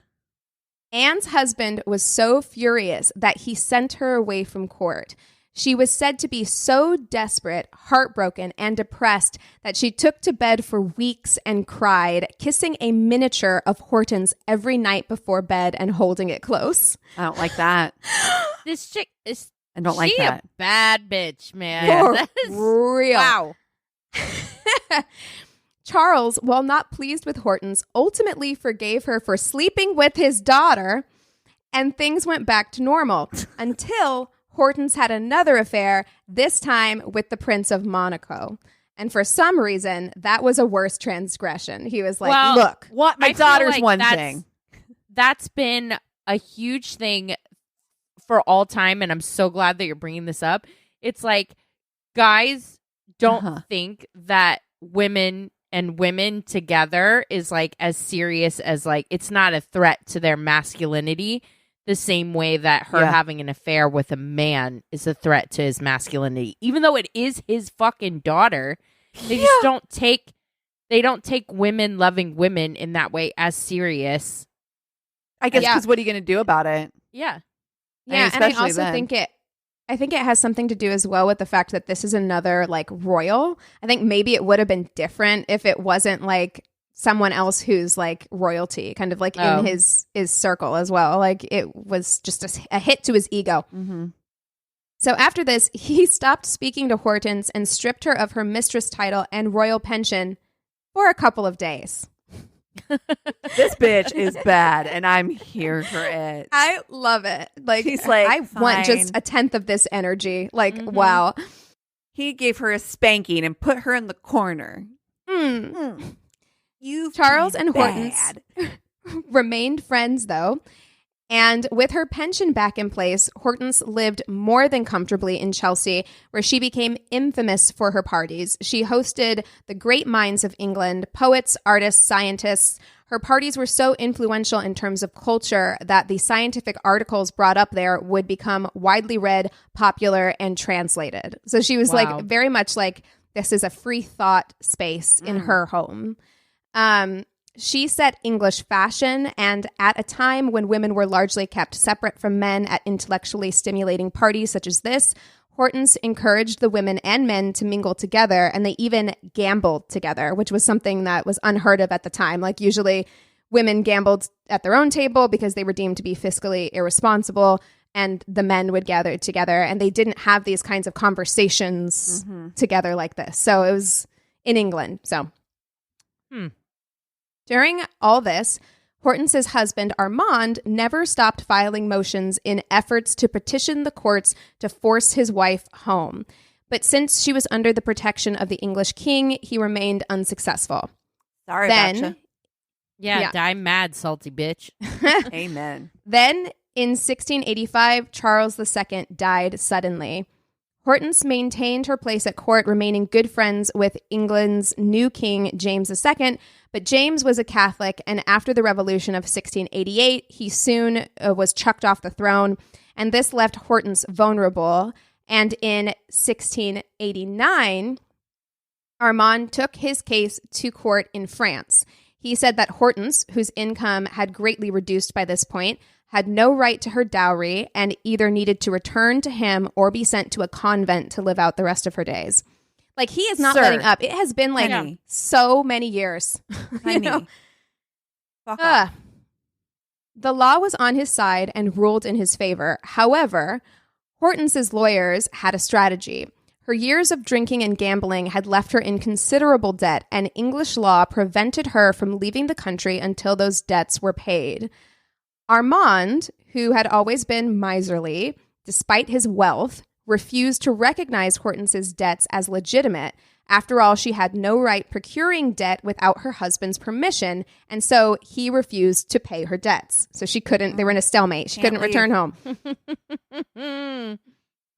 Anne's husband was so furious that he sent her away from court. She was said to be so desperate, heartbroken, and depressed that she took to bed for weeks and cried, kissing a miniature of Hortense every night before bed and holding it close. I don't like that. This chick is... I don't like that. She a bad bitch, man. For That is, real. Wow. Charles, while not pleased with Hortense, ultimately forgave her for sleeping with his daughter, and things went back to normal until Hortense had another affair, this time with the Prince of Monaco. And for some reason, that was a worse transgression. He was like, well, look, what? My daughter's like one thing. That's been a huge thing for all time, and I'm so glad that you're bringing this up. It's like guys don't think that women and women together is like as serious as like it's not a threat to their masculinity the same way that her having an affair with a man is a threat to his masculinity. Even though it is his fucking daughter, they just don't take women loving women in that way as serious. I guess because what are you going to do about it? Yeah. Yeah, and I also think it has something to do as well with the fact that this is another like royal. I think maybe it would have been different if it wasn't like someone else who's like royalty, kind of like in his circle as well. Like it was just a hit to his ego. Mm-hmm. So after this, he stopped speaking to Hortense and stripped her of her mistress title and royal pension for a couple of days. This bitch is bad, and I'm here for it. I love it. Like he's like, I want just a tenth of this energy. Like, wow. He gave her a spanking and put her in the corner. Charles and Hortense remained friends, though, And with her pension back in place, Hortense lived more than comfortably in Chelsea, where she became infamous for her parties. She hosted the great minds of England, poets, artists, scientists. Her parties were so influential in terms of culture that the scientific articles brought up there would become widely read, popular, and translated. So she was like very much like, this is a free thought space in her home. She set English fashion, and at a time when women were largely kept separate from men at intellectually stimulating parties such as this, Hortense encouraged the women and men to mingle together, and they even gambled together, which was something that was unheard of at the time. Like usually women gambled at their own table because they were deemed to be fiscally irresponsible, and the men would gather together, and they didn't have these kinds of conversations together like this. So it was in England. So during all this, Hortense's husband, Armand, never stopped filing motions in efforts to petition the courts to force his wife home. But since she was under the protection of the English king, he remained unsuccessful. Sorry about you. Yeah, die mad, salty bitch. Amen. Then, in 1685, Charles II died suddenly. Hortense maintained her place at court, remaining good friends with England's new king, James II, but James was a Catholic, and after the Revolution of 1688, he soon was chucked off the throne, and this left Hortense vulnerable. And in 1689, Armand took his case to court in France. He said that Hortense, whose income had greatly reduced by this point, had no right to her dowry and either needed to return to him or be sent to a convent to live out the rest of her days. Like, he is not letting up. It has been like so many years. You know? Fuck off. The law was on his side and ruled in his favor. However, Hortense's lawyers had a strategy. Her years of drinking and gambling had left her in considerable debt, and English law prevented her from leaving the country until those debts were paid. Armand, who had always been miserly, despite his wealth, refused to recognize Hortense's debts as legitimate. After all, she had no right procuring debt without her husband's permission, and so he refused to pay her debts. So she couldn't, they were in a stalemate. She couldn't return home.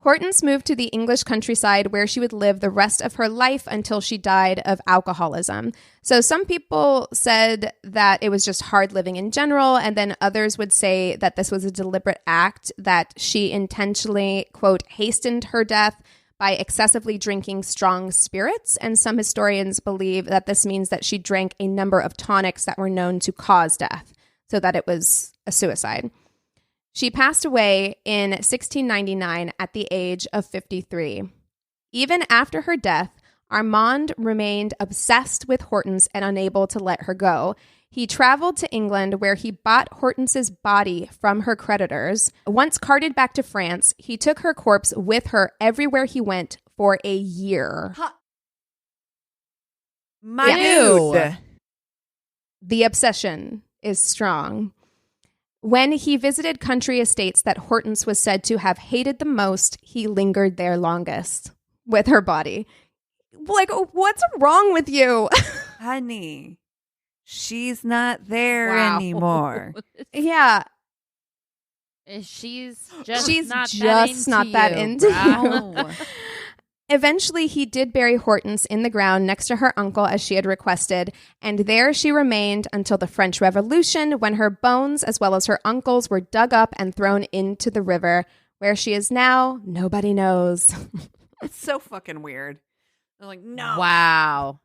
Hortense moved to the English countryside where she would live the rest of her life until she died of alcoholism. So some people said that it was just hard living in general, and then others would say that this was a deliberate act, that she intentionally, quote, hastened her death by excessively drinking strong spirits. And some historians believe that this means that she drank a number of tonics that were known to cause death, so that it was a suicide. She passed away in 1699 at the age of 53. Even after her death, Armand remained obsessed with Hortense and unable to let her go. He traveled to England, where he bought Hortense's body from her creditors. Once carted back to France, he took her corpse with her everywhere he went for a year. My dude. The obsession is strong. When he visited country estates that Hortense was said to have hated the most, he lingered there longest with her body. Like, what's wrong with you? Honey, she's not there anymore. Yeah. She's just not that into you. Eventually, he did bury Hortense in the ground next to her uncle as she had requested, and there she remained until the French Revolution, when her bones, as well as her uncle's, were dug up and thrown into the river. Where she is now, nobody knows. It's so fucking weird. They're like, no. Wow.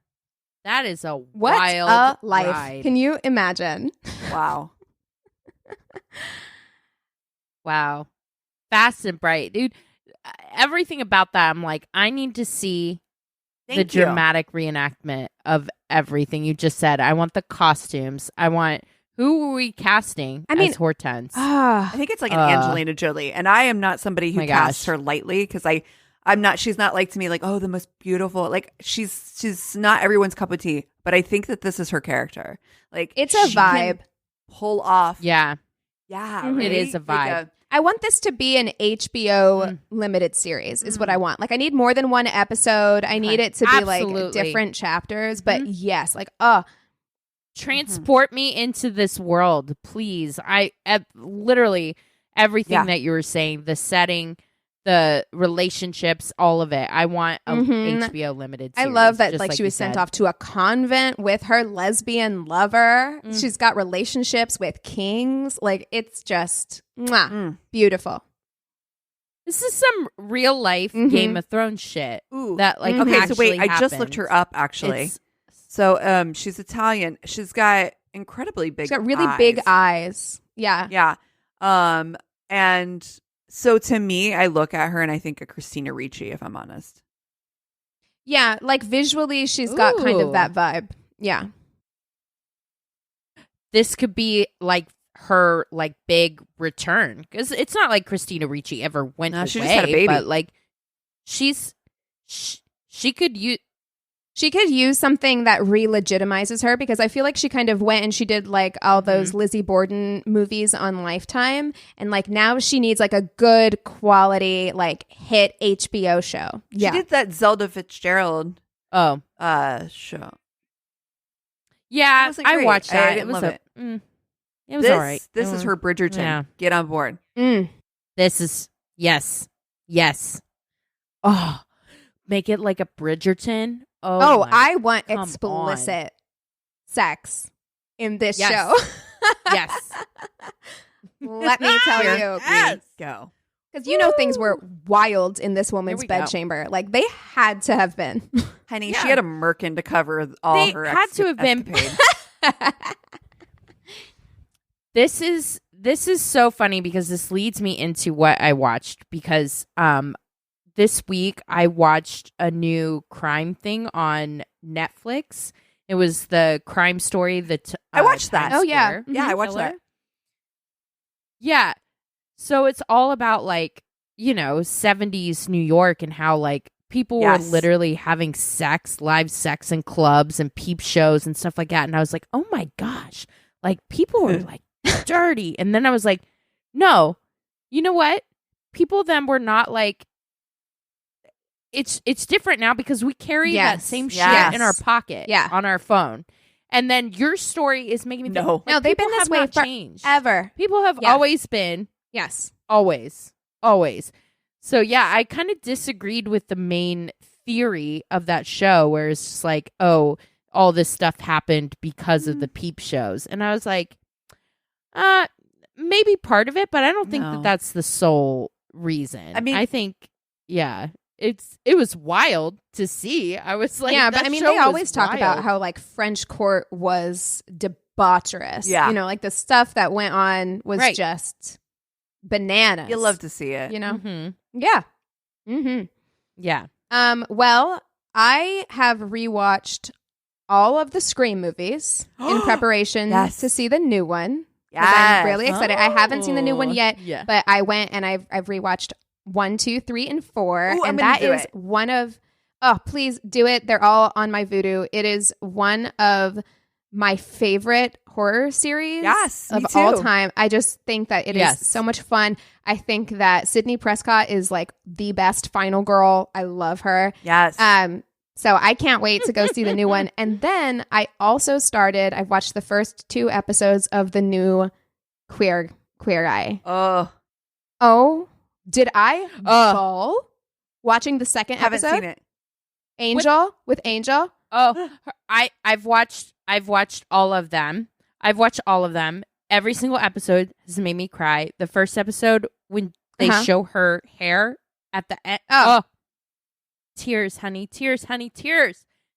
That is a what wild a life. ride. Can you imagine? Wow. Wow. Fast and bright. Dude, everything about that, I'm like, I need to see the dramatic reenactment of everything you just said. I want the costumes. I want... Who are we casting as Hortense? I think it's like an Angelina Jolie. And I am not somebody who casts her lightly, because she's not like to me like, oh, the most beautiful. Like, she's not everyone's cup of tea. But I think that this is her character. Like, it's a vibe. Pull off. Yeah. Yeah. Mm-hmm. Right? It is a vibe. I want this to be an HBO limited series is what I want. Like, I need more than one episode. I need it to be like different chapters. But yes, like, transport me into this world, please. Literally everything that you were saying, the setting, the relationships, all of it. I want a HBO limited series. I love that, like she was sent off to a convent with her lesbian lover. She's got relationships with kings. Like, it's just beautiful. This is some real life Game of Thrones shit. Ooh. That like okay, actually so wait, I just happened. looked her up actually. So she's Italian. She's got incredibly big. She's got really big eyes. Yeah. Yeah. And so to me, I look at her and I think of Christina Ricci, if I'm honest. Yeah, like visually, she's got kind of that vibe. Yeah. This could be like her like big return, because it's not like Christina Ricci ever went away. She just had a baby. But like she could use something that re-legitimizes her, because I feel like she kind of went and she did like all those Lizzie Borden movies on Lifetime, and like now she needs like a good quality like hit HBO show. She did that Zelda Fitzgerald show. Yeah, I watched that. I didn't love it. It was all right. This is her Bridgerton. Yeah. Get on board. This is yes. Oh, make it like a Bridgerton. I want explicit sex in this show. Yes. Let me tell you. Yes. Go. Because things were wild in this woman's bedchamber. Like, they had to have been. Honey, she had a merkin to cover all her had to have been. This is so funny, because this leads me into what I watched, because this week I watched a new crime thing on Netflix. It was the crime story that I watched that. Oh yeah. Yeah, I watched that. Yeah. So it's all about like, 70s New York, and how like people were literally having live sex in clubs and peep shows and stuff like that. And I was like, oh my gosh, like people were like dirty. And then I was like, no, you know what? People then were not like, it's different now, because we carry that same shit in our pocket on our phone. And then your story is making me think, no, they've been this way forever. People have always been. Yes. Always. So yeah, I kind of disagreed with the main theory of that show, where it's just like, oh, all this stuff happened because of the peep shows. And I was like, maybe part of it, but I don't think that that's the sole reason. I mean, I think, it was wild to see. I was like, yeah, but I mean, they always talk about how like French court was debaucherous. Yeah. Like the stuff that went on was just bananas. You love to see it. Yeah. Yeah. Well, I have rewatched all of the Scream movies in preparation to see the new one. Yes. I'm really excited. I haven't seen the new one yet, but I went and I've rewatched 1, 2, 3, and 4. Ooh, and that is one of, please do it. They're all on my Vudu. It is one of my favorite horror series of all time. I just think that it is so much fun. I think that Sydney Prescott is like the best final girl. I love her. Yes. So I can't wait to go see the new one. And then I also I've watched the first 2 episodes of the new Queer Eye. Oh, did I bawl watching the second episode? Haven't seen it. Angel with Angel. Oh, I've watched all of them. Every single episode has made me cry. The first episode, when they show her hair at the end. Oh, tears, honey, tears.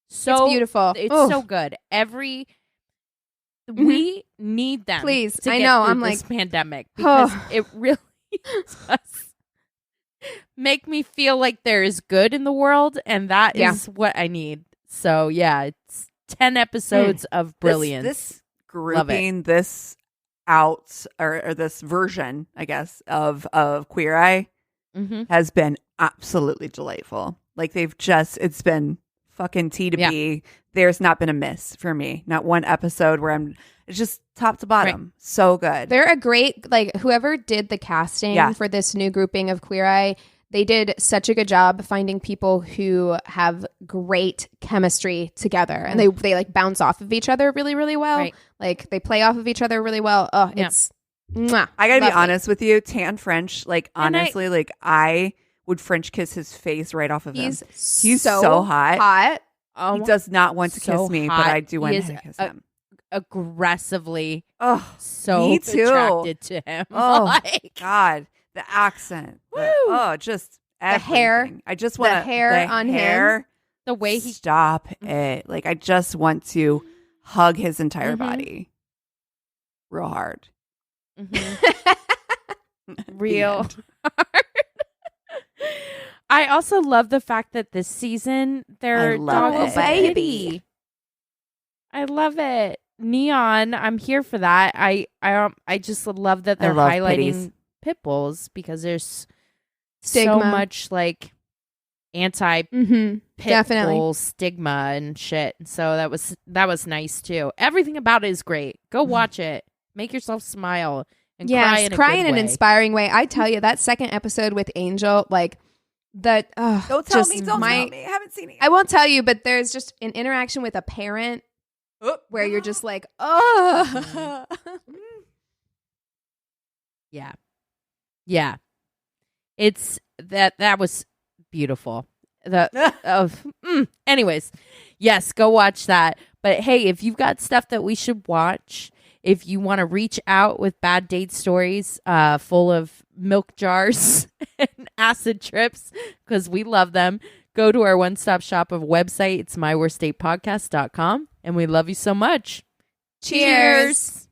So it's beautiful. It's so good. We need them. Please, to I get know. through I'm this like pandemic, because it really does make me feel like there is good in the world, and that is what I need. So yeah, it's 10 episodes of brilliance. This grouping, this or this version, I guess, of Queer Eye has been absolutely delightful. Like it's been fucking T to B. There's not been a miss for me. Not one episode where it's just top to bottom. Right. So good. They're a great, like, whoever did the casting for this new grouping of Queer Eye, they did such a good job finding people who have great chemistry together, and they like bounce off of each other really, really well. Right. Like they play off of each other really well. Oh, it's mwah, I gotta be lovely. honest with you, Tan French. Like honestly, like I would French kiss his face right off of him. He's so hot. He does not want to kiss me, but I do want to kiss him. Aggressively, so me too. Attracted to him. Oh like, God, the accent, just everything. The hair. I just want the hair on him. The way he stop it. Like I just want to hug his entire body, real hard, real hard. I also love the fact that this season their dog is a baby. I love it. Neon, I'm here for that. I just love that they're highlighting pit bulls because there's so much like anti pit bull stigma and shit. So that was nice too. Everything about it is great. Go watch it. Make yourself smile and cry in an inspiring way. I tell you, that second episode with Angel, like that. Don't tell me. I haven't seen it yet. I won't tell you, but there's just an interaction with a parent. Where you're just like, oh. Yeah. It's that was beautiful. Anyways, yes, go watch that. But hey, if you've got stuff that we should watch, if you want to reach out with bad date stories full of milk jars and acid trips, because we love them, go to our one-stop shop of website. It's myworstdatepodcast.com. And we love you so much. Cheers.